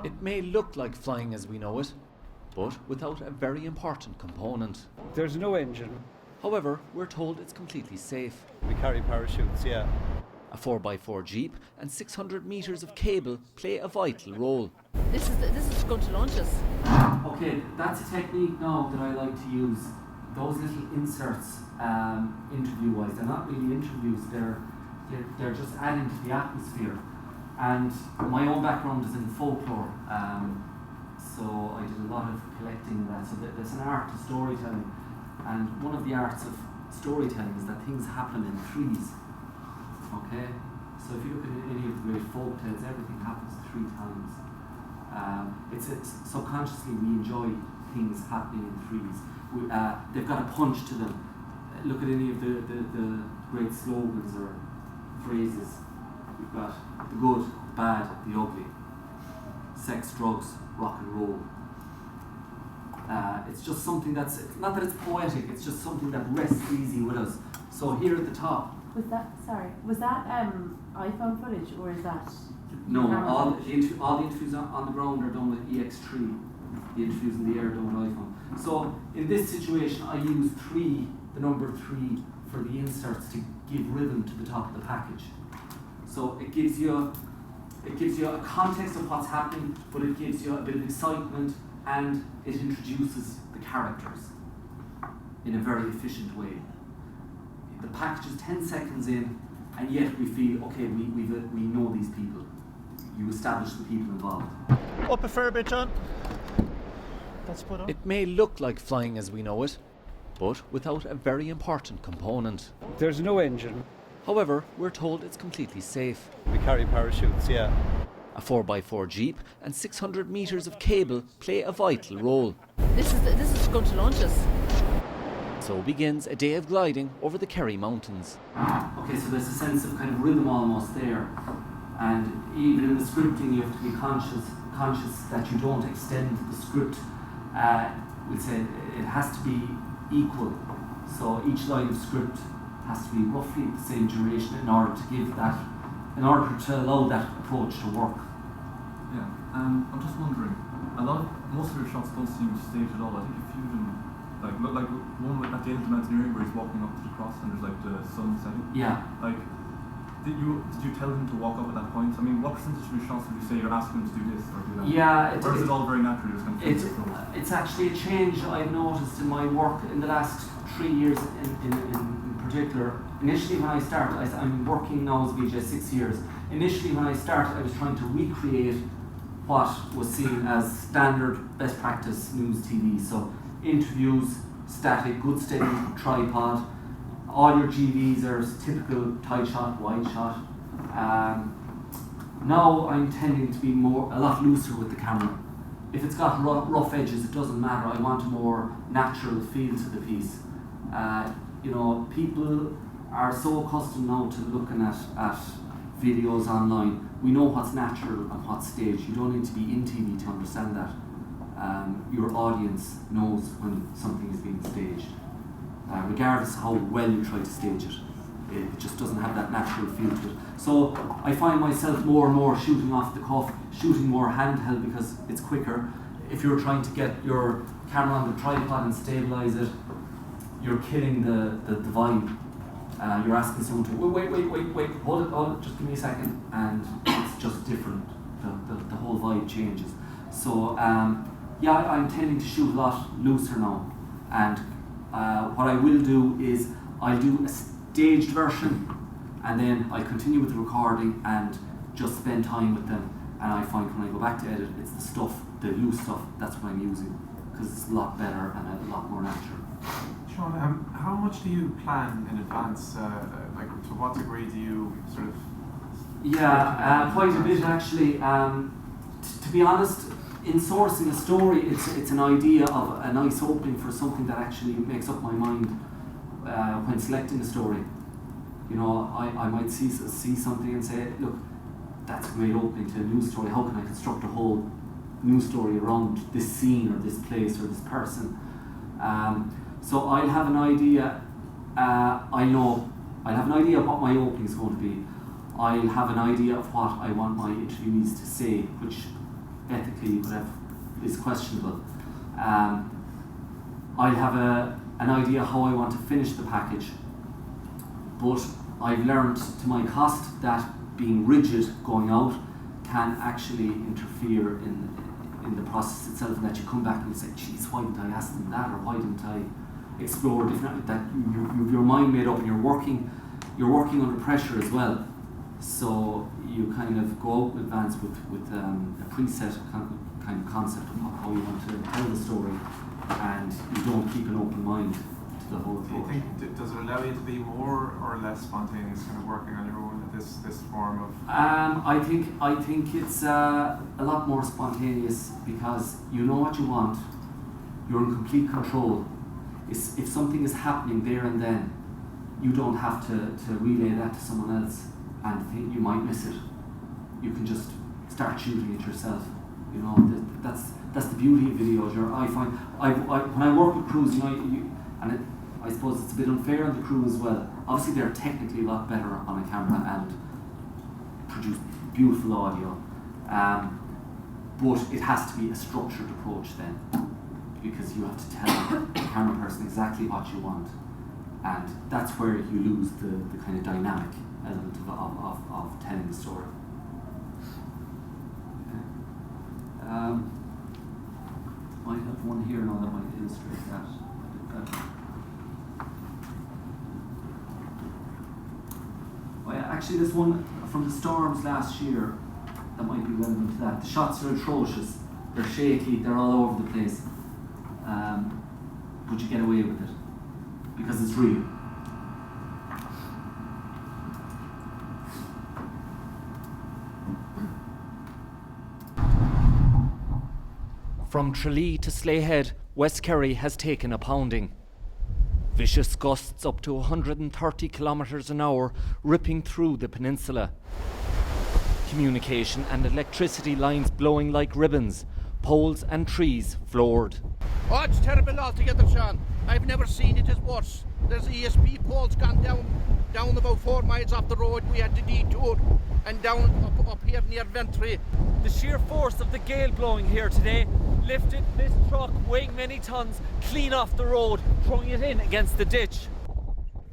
It may look like flying as we know it, but without a very important component. There's no engine. However, we're told it's completely safe. We carry parachutes, yeah. A 4x4 Jeep and 600 metres of cable play a vital role. This is going to launch us. Okay, that's a technique now that I like to use. Those little inserts, interview-wise, they're not really interviews, they're just adding to the atmosphere. And my own background is in folklore, so I did a lot of collecting that. So there's an art of storytelling, and one of the arts of storytelling is that things happen in threes. Okay, so if you look at any of the great folk tales, everything happens 3 times. It's subconsciously we enjoy things happening in threes. They've got a punch to them. Look at any of the great slogans or phrases. We've got the good, the bad, the ugly. Sex, drugs, rock and roll. It's just something that's, not that it's poetic, it's just something that rests easy with us. So here at the top. Was that iPhone footage, or is that? No, all the interviews on the ground are done with EX3. The interviews in the air are done with iPhone. So in this situation, I use the number 3 for the inserts to give rhythm to the top of the package. So it gives you a context of what's happening, but it gives you a bit of excitement, and it introduces the characters in a very efficient way. The package is 10 seconds in, and yet we feel, okay, we know these people. You establish the people involved. Up a fair bit, John. That's put on. It may look like flying as we know it, but without a very important component. There's no engine. However, we're told it's completely safe. We carry parachutes, yeah. A 4x4 Jeep and 600 metres of cable play a vital role. This is going to launch us. So begins a day of gliding over the Kerry Mountains. Okay, so there's a sense of kind of rhythm almost there. And even in the scripting, you have to be conscious that you don't extend the script. We said it has to be equal. So each line of script has to be roughly the same duration in order to allow that approach to work. Yeah, I'm just wondering, most of your shots don't seem staged at all. I think if you didn't, like one at the end of Mountaineering where he's walking up to the cross and there's like the sun setting. Yeah. Like, did you tell him to walk up at that point? I mean, what percentage of your shots would you say you're asking him to do this or do that? Yeah, or is it all very natural? It's actually a change I've noticed in my work in the last 3 years in particular. Initially when I started, I'm working now as VJ 6 years. Initially when I started, I was trying to recreate what was seen as standard best practice news TV. So interviews, static, good steady tripod. All your GVs are typical tight shot, wide shot. Now I'm tending to be a lot looser with the camera. If it's got rough edges, it doesn't matter. I want a more natural feel to the piece. People are so accustomed now to looking at videos online. We know what's natural and what's staged. You don't need to be in TV to understand that. Your audience knows when something is being staged. Regardless of how well you try to stage it. It just doesn't have that natural feel to it. So I find myself more and more shooting off the cuff, shooting more handheld because it's quicker. If you're trying to get your camera on the tripod and stabilize it, you're killing the vibe. You're asking someone to wait, hold it, just give me a second, and it's just different. The whole vibe changes. So I'm tending to shoot a lot looser now, and what I will do is I'll do a staged version, and then I continue with the recording and just spend time with them. And I find when I go back to edit, it's the loose stuff, that's what I'm using, because it's a lot better and a lot more natural. Seán, how much do you plan in advance? To what degree do you sort of? Yeah, quite a bit actually. To be honest, in sourcing a story, it's an idea of a nice opening for something that actually makes up my mind when selecting a story. I might see something and say, look, that's a great opening to a news story. How can I construct a whole news story around this scene or this place or this person? So I'll have an idea. I'll have an idea of what my opening is going to be. I'll have an idea of what I want my interviewees to say, which ethically is questionable. I'll have an idea how I want to finish the package. But I've learned to my cost that being rigid going out can actually interfere in the process itself, and that you come back and you say, geez, why didn't I ask them that, or why didn't I explore different, that you've your mind made up and you're working under pressure as well. So you kind of go out in advance with a preset kind of concept of how you want to tell the story, and you don't keep an open mind to the whole approach. Do you think, does it allow you to be more or less spontaneous kind of working on your own at this form of? I think it's a lot more spontaneous because you know what you want. You're in complete control. If something is happening there and then, you don't have to relay that to someone else and think you might miss it. You can just start shooting it yourself. You know, that's the beauty of videos. I find when I work with crews, I suppose it's a bit unfair on the crew as well. Obviously, they're technically a lot better on a camera and produce beautiful audio, but it has to be a structured approach then, because you have to tell the camera person exactly what you want, and that's where you lose the kind of dynamic element of telling the story. Might have one here now that might illustrate that a bit better. Oh yeah, actually this one from the storms last year, that might be relevant to that. The shots are atrocious, they're shaky, they're all over the place, but you get away with it because it's real. From Tralee to Slayhead, West Kerry has taken a pounding. Vicious gusts up to 130 kilometres an hour ripping through the peninsula. Communication and electricity lines blowing like ribbons, poles and trees floored. Oh, it's terrible altogether, Seán. I've never seen it as worse. There's ESP poles gone down about 4 miles off the road. We had to detour and down up here near Ventry. The sheer force of the gale blowing here today lifted this truck weighing many tons clean off the road, throwing it in against the ditch.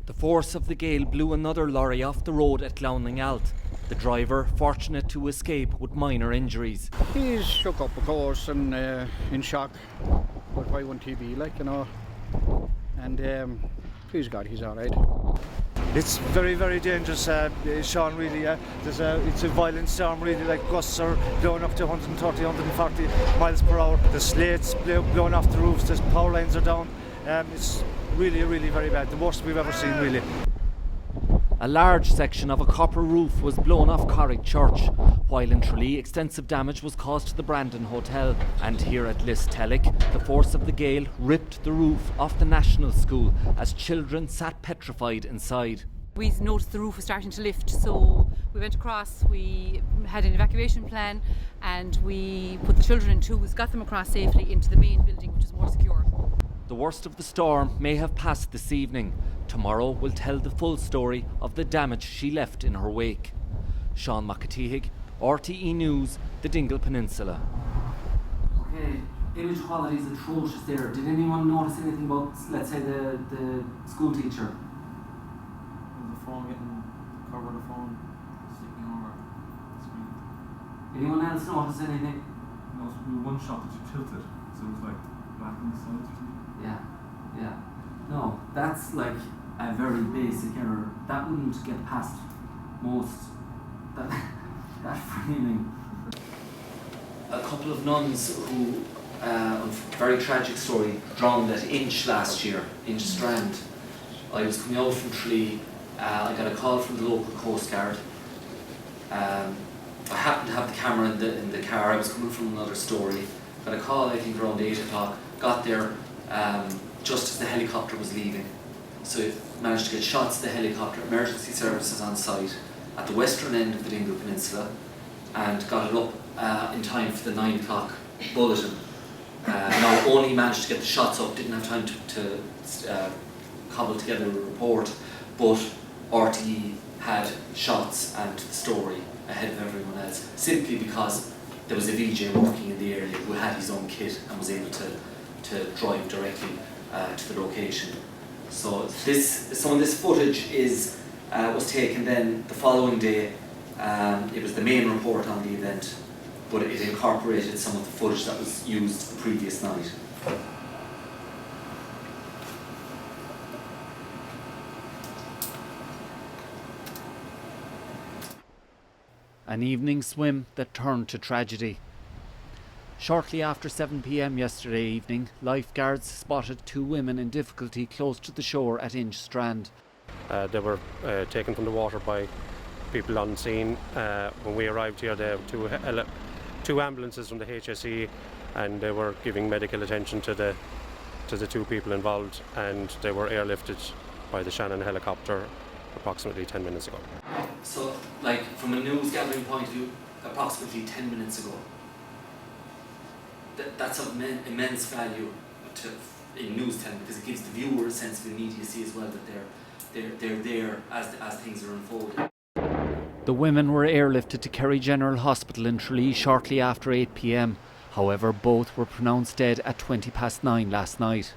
The force of the gale blew another lorry off the road at Clowning Alt. The driver fortunate to escape with minor injuries. He's shook up, of course, and in shock. But why wouldn't he be, like, you know? And please God, he's all right. It's very, very dangerous, Seán, really. It's a violent storm, really, like gusts are blowing up to 130, 140 miles per hour. The slates blowing off the roofs, the power lines are down. It's really, really very bad. The worst we've ever seen, really. A large section of a copper roof was blown off Corrick Church, while in Tralee extensive damage was caused to the Brandon Hotel. And here at Listellick, the force of the gale ripped the roof off the National School as children sat petrified inside. We noticed the roof was starting to lift, so we went across, we had an evacuation plan, and we put the children in twos, got them across safely into the main building, which is more secure. The worst of the storm may have passed this evening. Tomorrow will tell the full story of the damage she left in her wake. Seán Mac, tSíthigh, RTE News, the Dingle Peninsula. Okay, image quality is atrocious there. Did anyone notice anything about, let's say, the school teacher? The phone getting covered, the phone sticking over the screen. Anyone else notice anything? No, it was one shot that you tilted, so it was like back on the sides or something. Yeah. No, that's like a very basic error. That wouldn't get past most. That framing. A couple of nuns who, a very tragic story, drowned at Inch last year, Inch Strand. I was coming out from Tralee. I got a call from the local Coast Guard. I happened to have the camera in the car. I was coming from another story. Got a call, I think, around 8 o'clock. Got there just as the helicopter was leaving. So managed to get shots of the helicopter, emergency services on site at the western end of the Dingle Peninsula, and got it up in time for the 9 o'clock bulletin. Not only managed to get the shots up, didn't have time to cobble together a report, but RTE had shots and the story ahead of everyone else, simply because there was a VJ working in the area who had his own kit and was able to drive directly to the location. So some of this footage was taken then the following day. It was the main report on the event, but it incorporated some of the footage that was used the previous night. An evening swim that turned to tragedy. Shortly after 7 p.m. yesterday evening, lifeguards spotted 2 women in difficulty close to the shore at Inch Strand. They were taken from the water by people on scene. When we arrived here, there were 2 ambulances from the HSE, and they were giving medical attention to the 2 people involved, and they were airlifted by the Shannon helicopter approximately 10 minutes ago. So, like, from a news gathering point of view, approximately 10 minutes ago. That's of immense value in News 10, because it gives the viewer a sense of immediacy as well, that they're there as things are unfolding. The women were airlifted to Kerry General Hospital in Tralee shortly after 8 p.m. However, both were pronounced dead at 9:20 last night.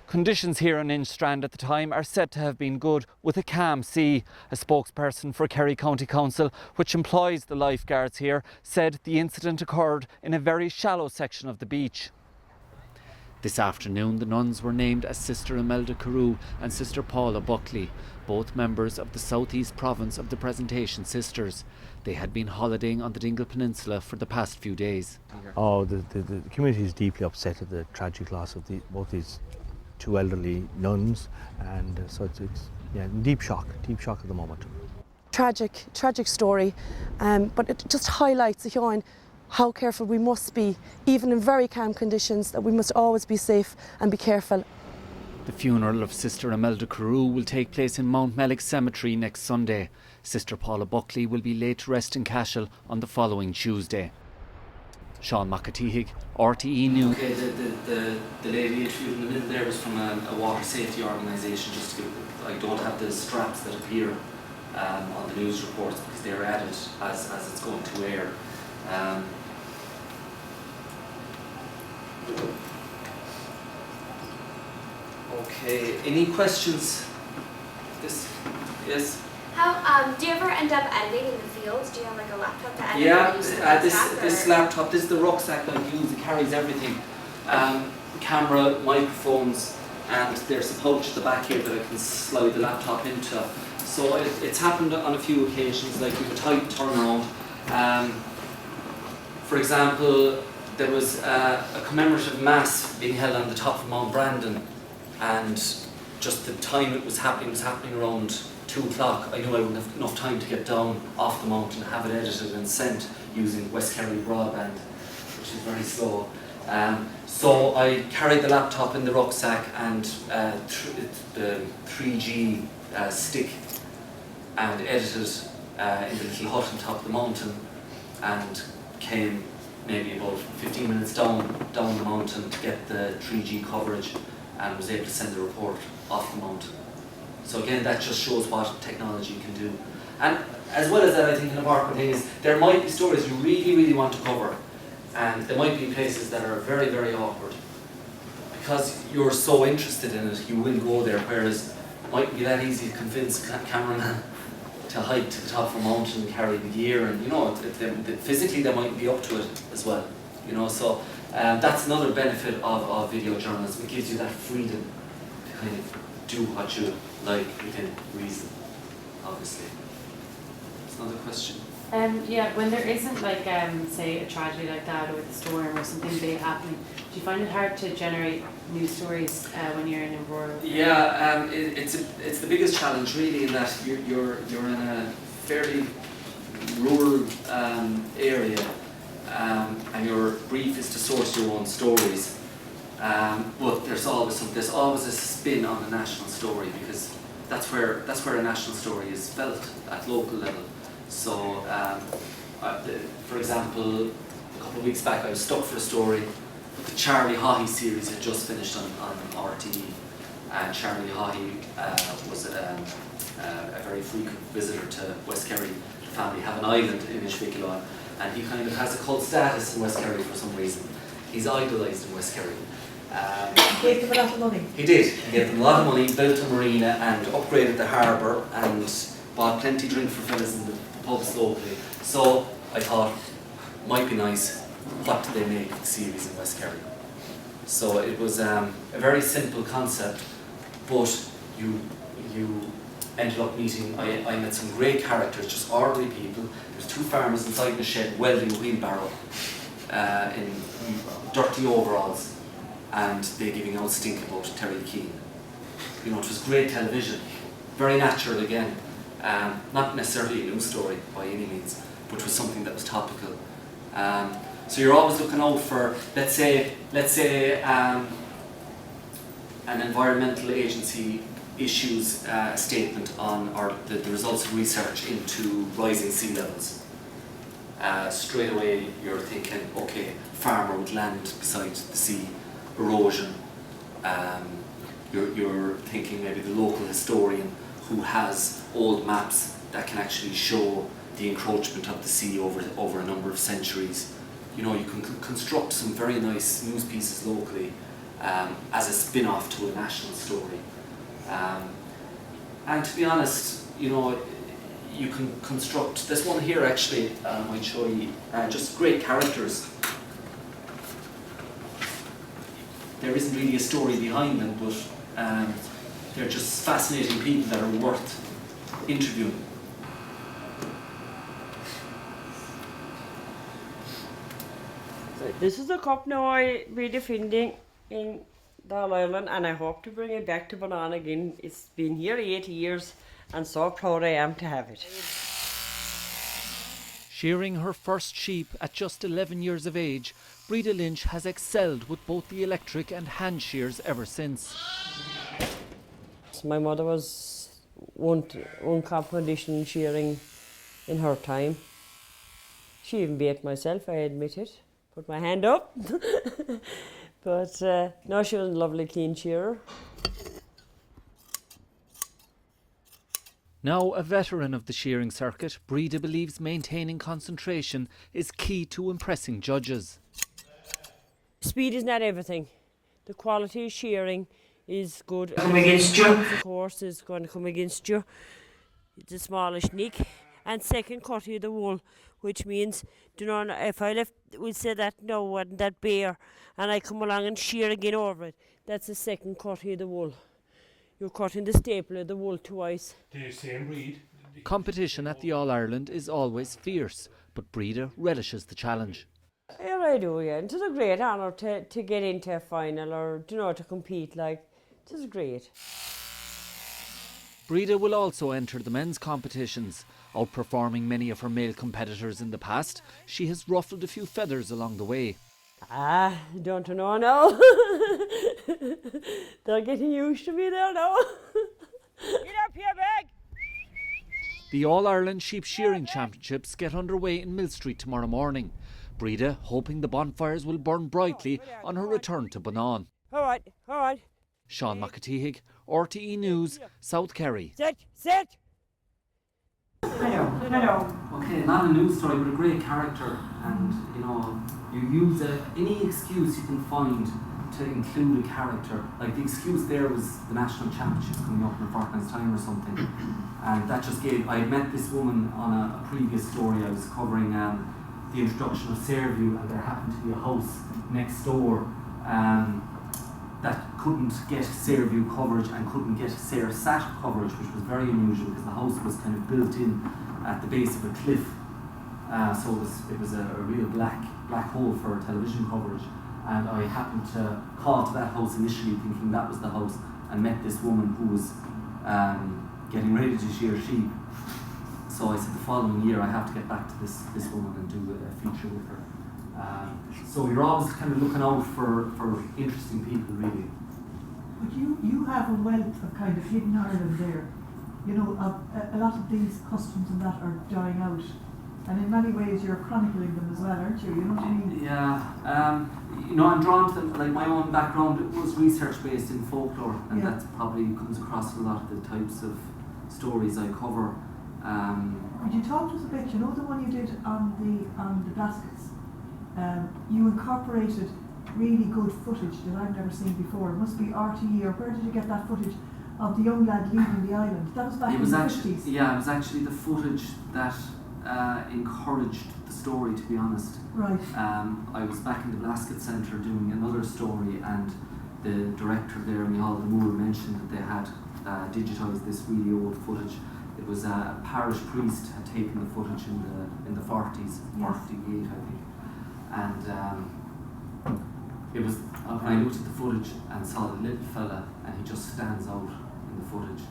Conditions here on Inch Strand at the time are said to have been good, with a calm sea. A spokesperson for Kerry County Council, which employs the lifeguards here, said the incident occurred in a very shallow section of the beach. This afternoon, the nuns were named as Sister Imelda Carew and Sister Paula Buckley, both members of the southeast province of the Presentation Sisters. They had been holidaying on the Dingle Peninsula for the past few days. Oh, the community is deeply upset at the tragic loss of both these 2 elderly nuns, and so it's deep shock at the moment. Tragic story, but it just highlights again how careful we must be, even in very calm conditions, that we must always be safe and be careful. The funeral of Sister Imelda Carew will take place in Mount Mellick Cemetery next Sunday. Sister Paula Buckley will be laid to rest in Cashel on the following Tuesday. Seán Mac, tSíthigh, RTE News. Okay, the lady interviewed in the middle there was from a water safety organisation. Just to give, I don't have the straps that appear on the news reports because they're added as it's going to air. Okay, any questions? Yes? How do you ever end up editing in the fields? Do you have like a laptop to edit? Yeah, this laptop, this is the rucksack I use. It carries everything, camera, microphones, and there's a pouch at the back here that I can slide the laptop into. So it's happened on a few occasions, like with a tight turnaround. For example, there was a commemorative mass being held on the top of Mount Brandon, and just the time it was happening around 2 o'clock. I knew I wouldn't have enough time to get down off the mountain, have it edited and sent using West Kerry broadband, which is very slow. So I carried the laptop in the rucksack and the 3G stick, and edited in the little hut on top of the mountain, and came maybe about 15 minutes down the mountain to get the 3G coverage, and was able to send the report off the mountain. So again, that just shows what technology can do. And as well as that, I think an important thing is there might be stories you really, really want to cover, and there might be places that are very, very awkward. Because you're so interested in it, you will go there, whereas it mightn't be that easy to convince a cameraman to hike to the top of a mountain and carry the gear, and physically they might be up to it as well. So that's another benefit of video journalism. It gives you that freedom to kind of do what you like within reason, obviously. That's another question. Yeah, when there isn't like say a tragedy like that, or the storm or something big happening, do you find it hard to generate news stories when you're in a rural? Yeah, it's the biggest challenge really, in that you're in a fairly rural area, and your brief is to source your own stories. But there's always a spin on the national story, because that's where a national story is felt at local level. So, for example, a couple of weeks back I was stuck for a story. The Charlie Haughey series had just finished on RTE, and Charlie Haughey was a very frequent visitor to West Kerry. The family have an island in Inishvikilaw, and he kind of has a cult status in West Kerry for some reason. He's idolised in West Kerry. He gave them a lot of money. He did. He gave them a lot of money, built a marina and upgraded the harbour, and bought plenty of drink for fellas in the pubs locally. So I thought, might be nice, what do they make of the series in West Kerry? So it was a very simple concept, but you ended up meeting, I met some great characters, just ordinary people. There's 2 farmers inside the shed welding a wheelbarrow in dirty overalls, and they giving out stink about Terry Keane. You know, it was great television, very natural again, not necessarily a news story by any means, but it was something that was topical. So you're always looking out for, let's say an environmental agency issues a statement on the results of research into rising sea levels. Straight away you're thinking, okay, farmer with land beside the sea, erosion. You're thinking maybe the local historian who has old maps that can actually show the encroachment of the sea over a number of centuries. You know, you can construct some very nice news pieces locally as a spin-off to a national story. And to be honest, you know, you can construct, there's one here actually, I might show you, just great characters. There isn't really a story behind them, but they're just fascinating people that are worth interviewing. This is the cup now I'll be defending in Dáil Island, and I hope to bring it back to Banana again. It's been here 80 years and so proud I am to have it. Shearing her first sheep at just 11 years of age, Breda Lynch has excelled with both the electric and hand shears ever since. My mother was one competition shearing in her time. She even beat myself, I admit it. Put my hand up. But no, she was a lovely keen shearer. Now a veteran of the shearing circuit, Breda believes maintaining concentration is key to impressing judges. Speed is not everything. The quality of shearing is good. Come against you. The horse is going to come against you. It's a smallish nick. And second cut of the wool, which means, do you know, if I left, we'd say that no, wasn't that bare, and I come along and shear again over it, that's the second cut of the wool. You're cutting the staple of the wool twice. The same breed. Competition at the All-Ireland is always fierce, but Breda relishes the challenge. Yeah, I do, yeah. It is a great honour to get into a final or, you know, to compete, like, it is great. Breda will also enter the men's competitions. Outperforming many of her male competitors in the past, she has ruffled a few feathers along the way. Don't you know now? They're getting used to me there now. Get up here, bag! The All-Ireland Sheep Shearing Championships get underway in Mill Street tomorrow morning. Breda hoping the bonfires will burn brightly on her return to Bunán. All right. Seán Mac, RTE News, South Kerry. Sit! Hello. Okay, not a news story, but a great character, and you know, you use any excuse you can find to include a character. Like the excuse there was the national championships coming up in a fortnight's time or something, and that just gave. I had met this woman on a previous story. I was covering the introduction of Sairview, and there happened to be a house next door that couldn't get Sairview coverage and couldn't get Sat coverage, which was very unusual because the house was kind of built in at the base of a cliff. So it was a real black hole for television coverage. And I happened to call to that house initially thinking that was the house, and met this woman who was getting ready to shear sheep. So I said the following year I have to get back to this woman and do a feature with her. So you're always kind of looking out for interesting people, really. But you have a wealth of kind of hidden Ireland there. You know, a lot of these customs and that are dying out. And in many ways you're chronicling them as well, aren't you? You know what I mean? Yeah. You know, I'm drawn to them. Like my own background was research based in folklore, and that probably comes across in a lot of the types of stories I cover. Could you talk to us a bit? You know the one you did on the baskets? You incorporated really good footage that I've never seen before. It must be RTE, or where did you get that footage of the young lad leaving the island? That was back in the 50s. Yeah, it was actually the footage that encouraged the story, to be honest. Right. I was back in the Blasket Centre doing another story, and the director there, Micheál Moore, mentioned that they had digitised this really old footage. It was a parish priest had taken the footage in the 40s, 48 I think, and it was when I looked at the footage and saw the little fella, and he just stands out in the footage.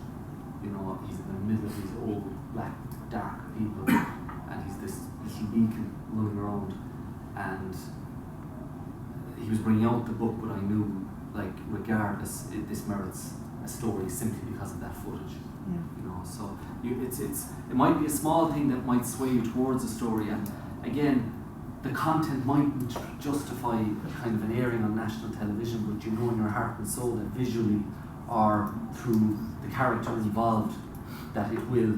You know, he's in the middle of these old black dark people, and he's this little beacon running around, and he was bringing out the book, but I knew, like, regardless, this merits a story simply because of that footage. Yeah. You know, so it might be a small thing that might sway you towards a story, and again, the content mightn't justify kind of an airing on national television, but you know in your heart and soul that visually or through the character involved that it will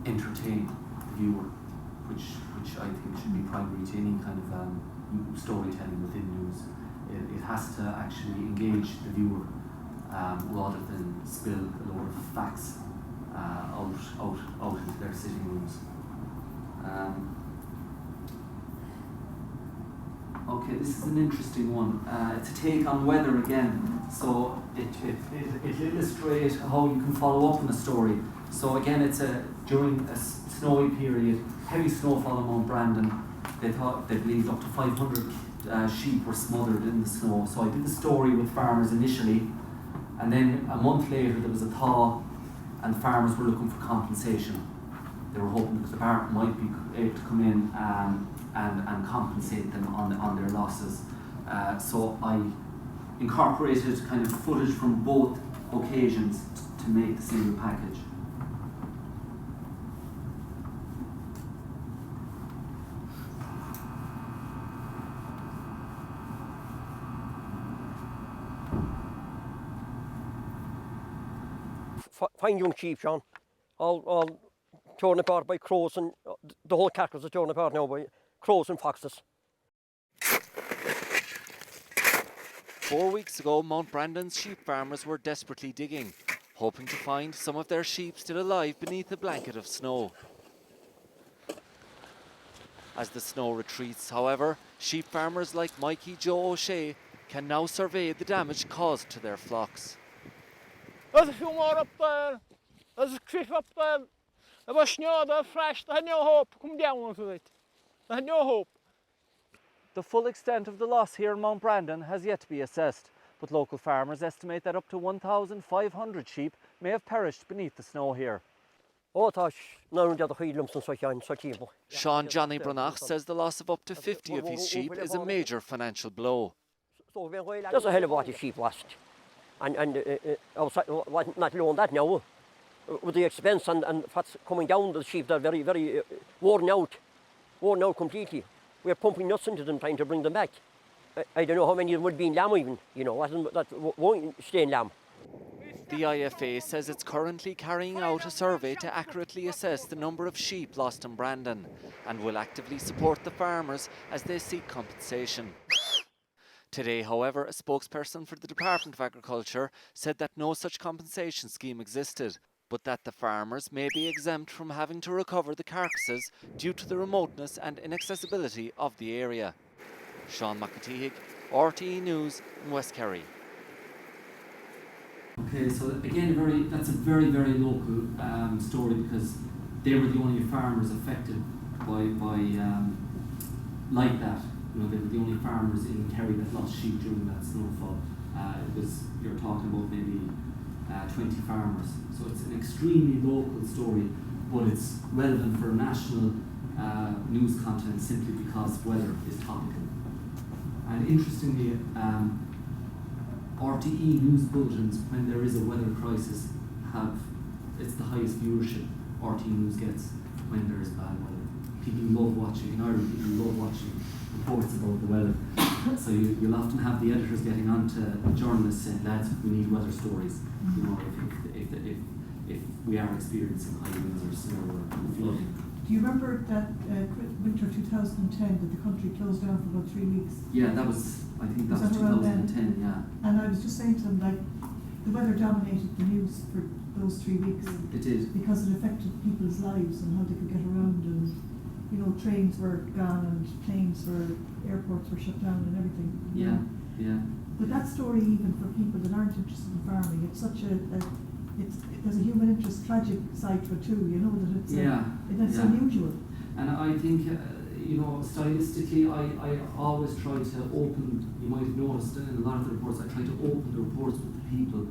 entertain the viewer, which I think should be primary to any kind of storytelling within news. It has to actually engage the viewer rather than spill a load of facts out into their sitting rooms. Okay, this is an interesting one. It's a take on weather again. So it illustrates how you can follow up on a story. So again, it's during a snowy period, heavy snowfall on Mount Brandon. They believed up to 500 sheep were smothered in the snow. So I did the story with farmers initially, and then a month later there was a thaw, and the farmers were looking for compensation. They were hoping that the department might be able to come in and compensate them on their losses. So I incorporated kind of footage from both occasions to make the single package. Fine young sheep, Sean. All torn apart by crows, and the whole carcass is torn apart now by crows and foxes. 4 weeks ago, Mount Brandon's sheep farmers were desperately digging, hoping to find some of their sheep still alive beneath a blanket of snow. As the snow retreats, however, sheep farmers like Mikey Joe O'Shea can now survey the damage caused to their flocks. There's a few more up there. There's a cliff up there. There was snow there fresh. They had no hope to come down onto it. They had no hope. The full extent of the loss here in Mount Brandon has yet to be assessed, but local farmers estimate that up to 1,500 sheep may have perished beneath the snow here. Sean Johnny Brunach says the loss of up to 50 of his sheep is a major financial blow. There's a hell of a lot of sheep lost. And not alone that now, with the expense and what's coming down, the sheep are very, very worn out completely. We're pumping nuts into them trying to bring them back. I don't know how many of them would be in lamb even, you know, that won't stay in lamb. The IFA says it's currently carrying out a survey to accurately assess the number of sheep lost in Brandon and will actively support the farmers as they seek compensation. Today, however, a spokesperson for the Department of Agriculture said that no such compensation scheme existed, but that the farmers may be exempt from having to recover the carcasses due to the remoteness and inaccessibility of the area. Seán Mac, RTE News in West Kerry. Okay, so again, that's a very, very local story, because they were the only farmers affected by like that. You know, they were the only farmers in Kerry that lost sheep during that snowfall. You're talking about maybe 20 farmers. So it's an extremely local story, but it's relevant for national news content simply because weather is topical. And interestingly, RTE news bulletins, when there is a weather crisis, it's the highest viewership RTE news gets when there is bad weather. People love watching, in Ireland, people love watching reports about the weather. So you'll often have the editors getting on to journalists saying, lads, we need weather stories. You know, if we are experiencing high winds or snow or flooding. Do you remember that winter 2010 that the country closed down for about 3 weeks? Yeah, I think that was 2010, yeah. And I was just saying to them, like, the weather dominated the news for those 3 weeks. It did. Because it affected people's lives and how they could get around, and, you know, trains were gone and airports were shut down and everything. Yeah. Yeah. But that story, even for people that aren't interested in farming, it's such there's a human interest, tragic side to it too. You know that it's unusual. And I think stylistically, I always try to open. You might have noticed in a lot of the reports, I try to open the reports with the people,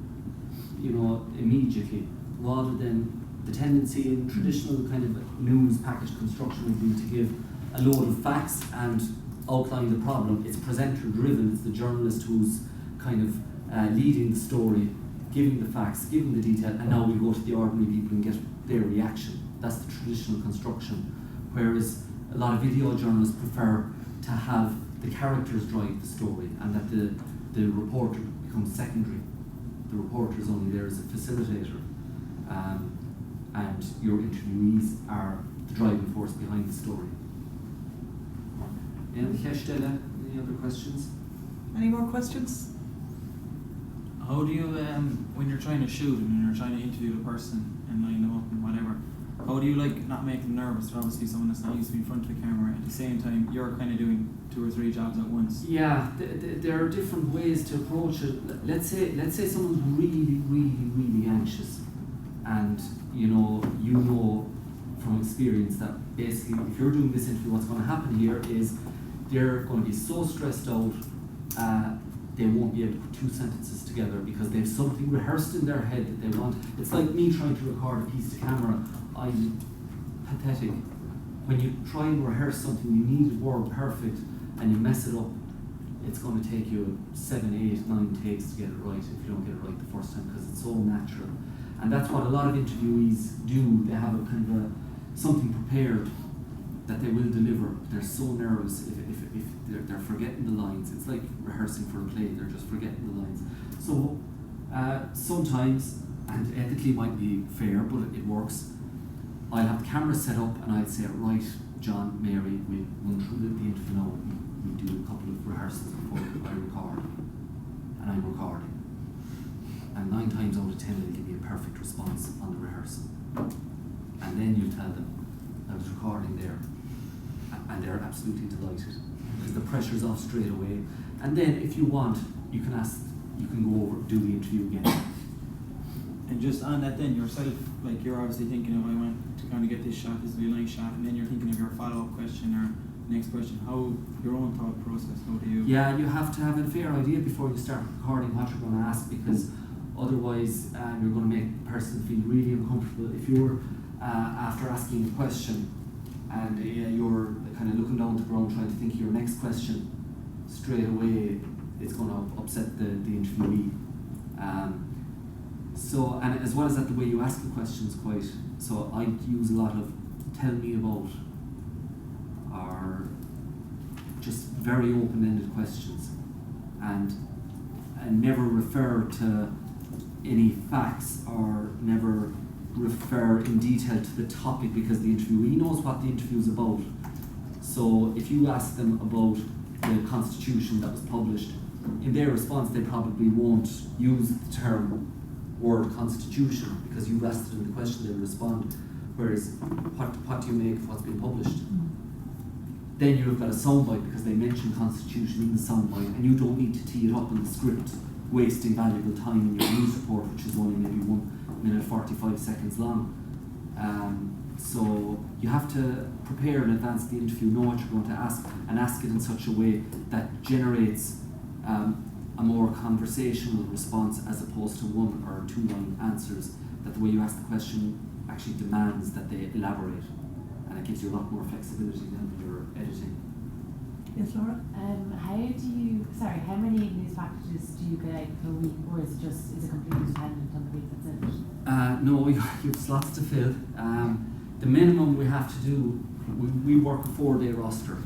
immediately, rather than the tendency in traditional kind of news package construction would be to give a load of facts and outline the problem. It's presenter driven. It's the journalist who's kind of leading the story, giving the facts, giving the detail, and now we go to the ordinary people and get their reaction. That's the traditional construction. Whereas a lot of video journalists prefer to have the characters drive the story, and that the reporter becomes secondary. The reporter is only there as a facilitator, and your interviewees are the driving force behind the story. Any other questions? Any more questions? How do you, when you're trying to shoot and you're trying to interview the person and line them up and whatever, how do you not make them nervous? They're obviously someone that's not used to be in front of the camera. At the same time, you're kind of doing 2 or 3 jobs at once. Yeah, there are different ways to approach it. Let's say someone's really, really, really anxious, and you know from experience that basically if you're doing this interview, what's going to happen here is they're going to be so stressed out they won't be able to put 2 sentences together because they have something rehearsed in their head that they want. It's like me trying to record a piece to camera. I'm pathetic. When you try and rehearse something, you need it word perfect, and you mess it up, it's going to take you 7, 8, 9 takes to get it right if you don't get it right the first time, because it's so natural. And that's what a lot of interviewees do. They have a kind of something prepared that they will deliver. They're so nervous if they're forgetting the lines. It's like rehearsing for a play, they're just forgetting the lines. So sometimes, and ethically might be fair, but it works, I'll have the camera set up and I'd say, right, John, Mary, we'll run through the interview now. We do a couple of rehearsals before I record. And I'm recording. And 9 times out of 10 they'll give me a perfect response on the rehearsal. And then you tell them, I was recording there. And they're absolutely delighted. Because the pressure's off straight away. And then if you want, you can go over, do the interview again. And just on that then, yourself, like you're obviously thinking of, I want to kind of get this shot, this will be a nice shot, and then you're thinking of your follow-up question or next question. How, your own thought process, how do you... Yeah, you have to have a fair idea before you start recording what you're going to ask, because otherwise you're going to make the person feel really uncomfortable. If you're, after asking a question, and you're kind of looking down the ground trying to think of your next question, straight away it's going to upset the interviewee. So, and as well as that, the way you ask the questions so I use a lot of tell me about, or just very open-ended questions, and never refer to any facts or never refer in detail to the topic, because the interviewee knows what the interview is about. So if you ask them about the Constitution that was published, in their response they probably won't use the term word Constitution, because you asked them the question, they'll respond. Whereas, what do you make of what's been published? Then you've got a soundbite because they mention Constitution in the soundbite, and you don't need to tee it up in the script, wasting valuable time in your news report, which is only maybe 1 minute 45 seconds long. So you have to prepare in advance the interview, know what you're going to ask, and ask it in such a way that generates a more conversational response as opposed to 1 or 2 line answers, that the way you ask the question actually demands that they elaborate, and it gives you a lot more flexibility than when you're editing. Yes, Laura? How many news packages do you get out per week, or is it completely dependent on the week that's in it? No, you have slots to fill. The minimum we have to do, we work a 4-day roster,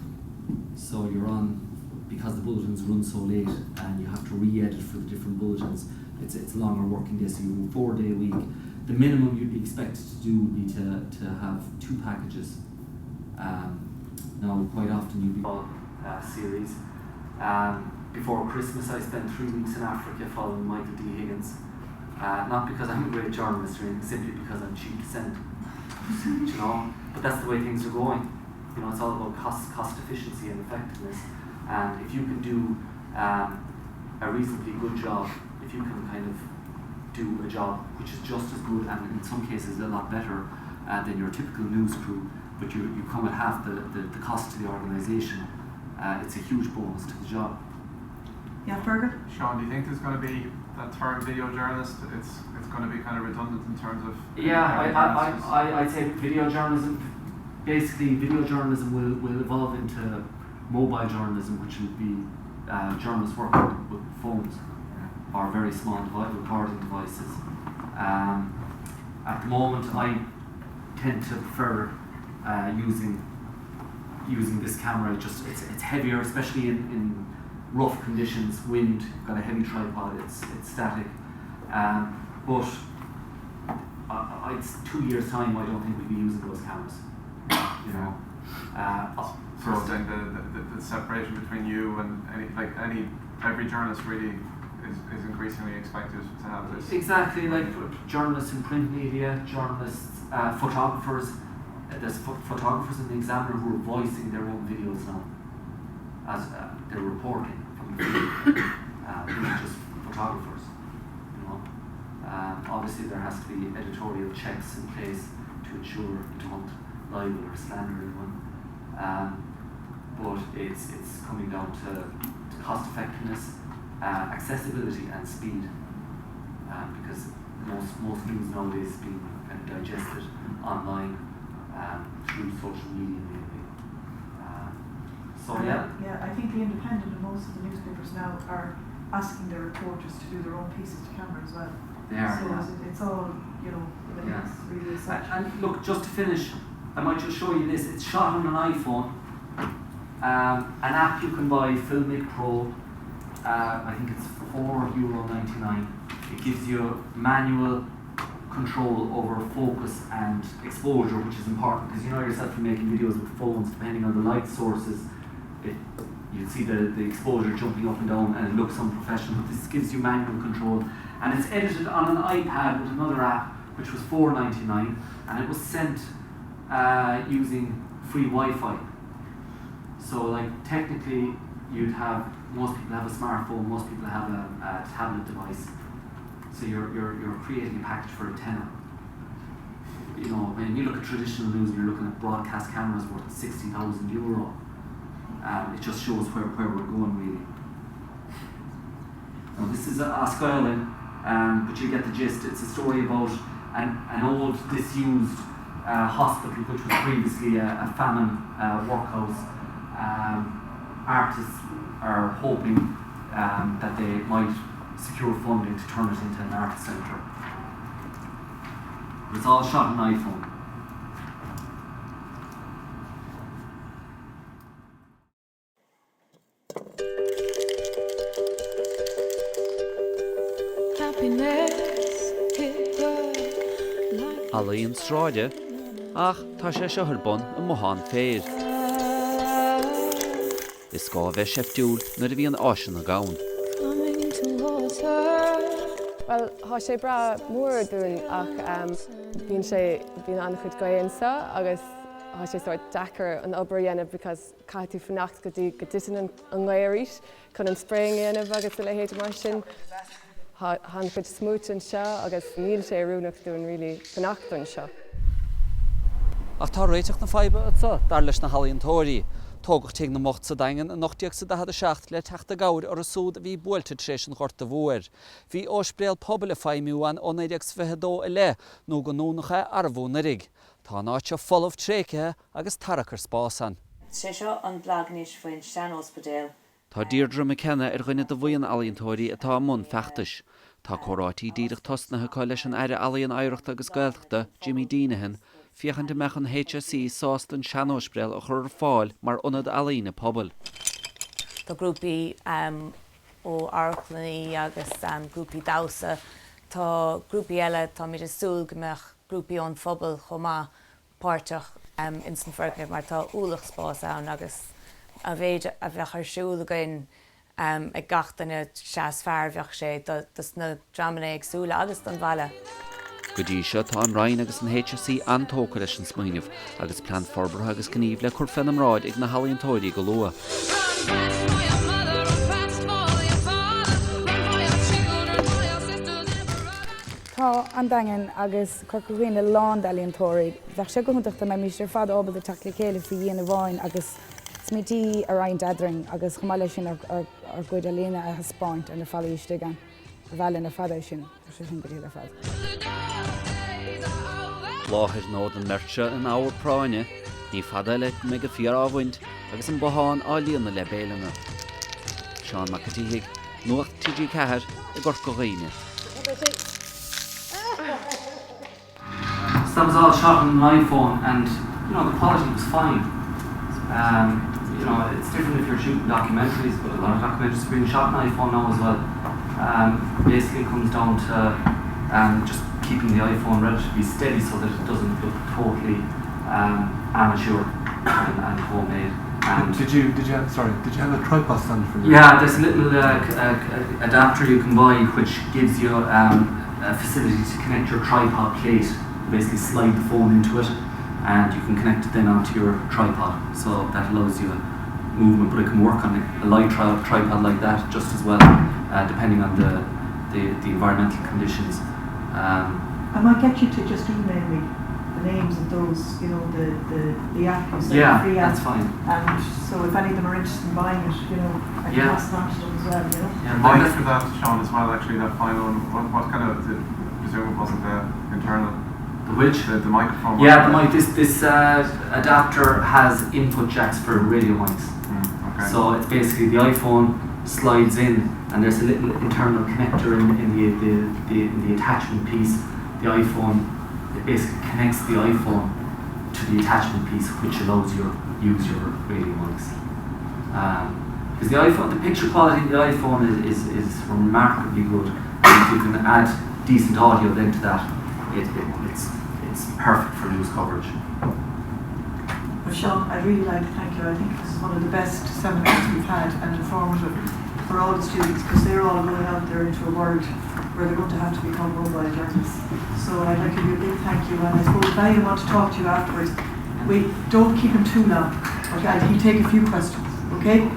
so you're on, because the bulletins run so late and you have to re-edit for the different bulletins, it's a longer working day, so you do a 4-day week. The minimum you'd be expected to do would be to have 2 packages. Now, quite often you'd be on series. Before Christmas I spent 3 weeks in Africa following Michael D. Higgins. Not because I'm a great journalist or anything, simply because I'm cheap to send. You know? But that's the way things are going. You know, it's all about cost efficiency and effectiveness. And if you can do a reasonably good job, if you can kind of do a job which is just as good and in some cases a lot better than your typical news crew, but you come at half the cost to the organisation, it's a huge bonus to the job. Yeah, Fergal? Sean, do you think there's going to be that term video journalist? It's going to be kind of redundant in terms of... I'd say video journalism will evolve into mobile journalism, which will be journalists working with phones or very small recording devices. At the moment, I tend to prefer using this camera. It's heavier, especially in rough conditions, wind. Got a heavy tripod. It's static, but it's 2 years' time. I don't think we'll be using those cameras. You know. So then the separation between you and every journalist really is increasingly expected to have this. Exactly, like journalists in print media, journalists, photographers. There's photographers in the Examiner who are voicing their own videos now, as they're reporting from the field. They're not just photographers, you know. Obviously, there has to be editorial checks in place to ensure you don't libel or slander anyone. But it's coming down to cost effectiveness, accessibility and speed, because most news nowadays is being kind of digested online through social media mainly. I think the Independent and most of the newspapers now are asking their reporters to do their own pieces to camera as well. They are, so it's all, you know, it's really essential. And look, just to finish, I might just show you this. It's shot on an iPhone. An app you can buy, Filmic Pro. I think it's €4.99. It gives you manual control over focus and exposure, which is important because you know yourself from making videos with phones, depending on the light sources, you see the exposure jumping up and down and it looks unprofessional. But this gives you manual control, and it's edited on an iPad with another app, which was $4.99, and it was sent using free Wi-Fi. So like technically most people have a smartphone, most people have a tablet device. So you're creating a package for a tenner. You know, when you look at traditional news, you're looking at broadcast cameras worth €60,000. It just shows where we're going really. Now this is Oscailin, but you get the gist. It's a story about an old disused hospital which was previously a famine workhouse. Artists are hoping that they might secure funding to turn it into an art centre. It's all shot on iPhone. Alaíonn Stráide, ach tá sé seo tharbun an Mohan féir. Is gá bheith seftúil nuair a bhí an áisean a gabhain. Well, há sé bra mór dún ach bhín an chud gaonsa agus há sé sort dachar an obair dhéanamh because caithú fannacht go ditan an gléirís chun an spring dhéanamh agus le héad mar sin. Han chud smooth an seo agus níl sé rúnach dún rilí fannacht an seo. Ach tá réiteach na faibe atá dar leis na Halaíontóirí. Tógach teag na mocht sa daingan a nachtíoach sa 17 le teachta gair ar a súd a bhí buailte tréis an chorta bhuair. Bhí óspreal pobl a feimiúan ó 1922 le nó go nónacha arbhúna rig. Tá náitse folamh tréicethe agus tarachar spásan. Sé seo an blagnis faoin Seán Ospedéal. Tá Deirdre McKenna ar gine do bhuian Halaíontóirí atá mún feachtais. Tá chorátaí díreach tosnathe cá leis an aire Alaíon Éireachta agus Gaeltachta Jimmy Deanahan fiochan de mechan HSE sást an Seán Ospedéal a chur fáil mar ionad Alaína pobl. Tá grúpaí ó Arclaí agus grúpaí Dása. Tá grúpaí eile tá muid is súil go mbeadh grúpaí ón phobal chomá páirteach in san Ferchar mar tá úlach spás ann agus a bheith ar siúil againn ag gachtainna seas fearr bheadh sé dus na dramaí agsúla agus don bhaile. Go dtí seo tá an Ryan agus an HSE antóca leis an smaoinemh agus plan forbratha agus gníomh le chur fenamráid ag na Halaíontóirí go lua. Tá an dagen agus chucuoine lán dalíontóirí, bheith sé go huntaachta me míiste fad ábal a tala céile fi dhéana bháin agus smítí a rain dadring agus chumáile sin ar gcuid a lína a haspáint an na fallíiste gan a bhheilin na fada sin sé sin goí le fad. Láthir nód an merse an áhar práine, ní fada le me go fiar áhaint agus an boháin álíonna le béilena. Seán Mac tSíthigh, nuacht tSíthigh cethir I Gorcoghine. So that was all shot on an iPhone, and you know the quality was fine. You know, it's different if you're shooting documentaries, but a lot of documentaries are being shot on iPhone now as well. Basically, it comes down to just keeping the iPhone relatively steady so that it doesn't look totally amateur and homemade. And did you have a tripod stand for you? Yeah, there's a little adapter you can buy which gives you a facility to connect your tripod plate. You basically slide the phone into it and you can connect it then onto your tripod, so that allows you movement, but it can work on a light tripod like that just as well, depending on the environmental conditions. I might get you to just email me the names of those, you know, the app you said, yeah, the free app. that's fine. And so if any of them are interested in buying it, you know, I can pass it on to them as well, you know. Yeah, mic for that, Seán, as well, actually, that final one. What kind of, I presume it wasn't the internal? The which? The microphone. Yeah, the mic. This adapter has input jacks for radio mics. Okay. So it's basically the iPhone slides in, and there's a little internal connector in the attachment piece. The iPhone, it basically connects the iPhone to the attachment piece, which allows you to use your radio mics. Because the iPhone, the picture quality of the iPhone is remarkably good. And if you can add decent audio then to that, it's perfect for news coverage. But Seán, I'd really like to thank you. I think this is one of the best seminars we've had and informative for all the students, because they're all going out there into a world where they're going to have to become mobile journalists. So I'd like to give you a big thank you, and I suppose if I want to talk to you afterwards, we don't keep him too long. Okay, he'll take a few questions, okay?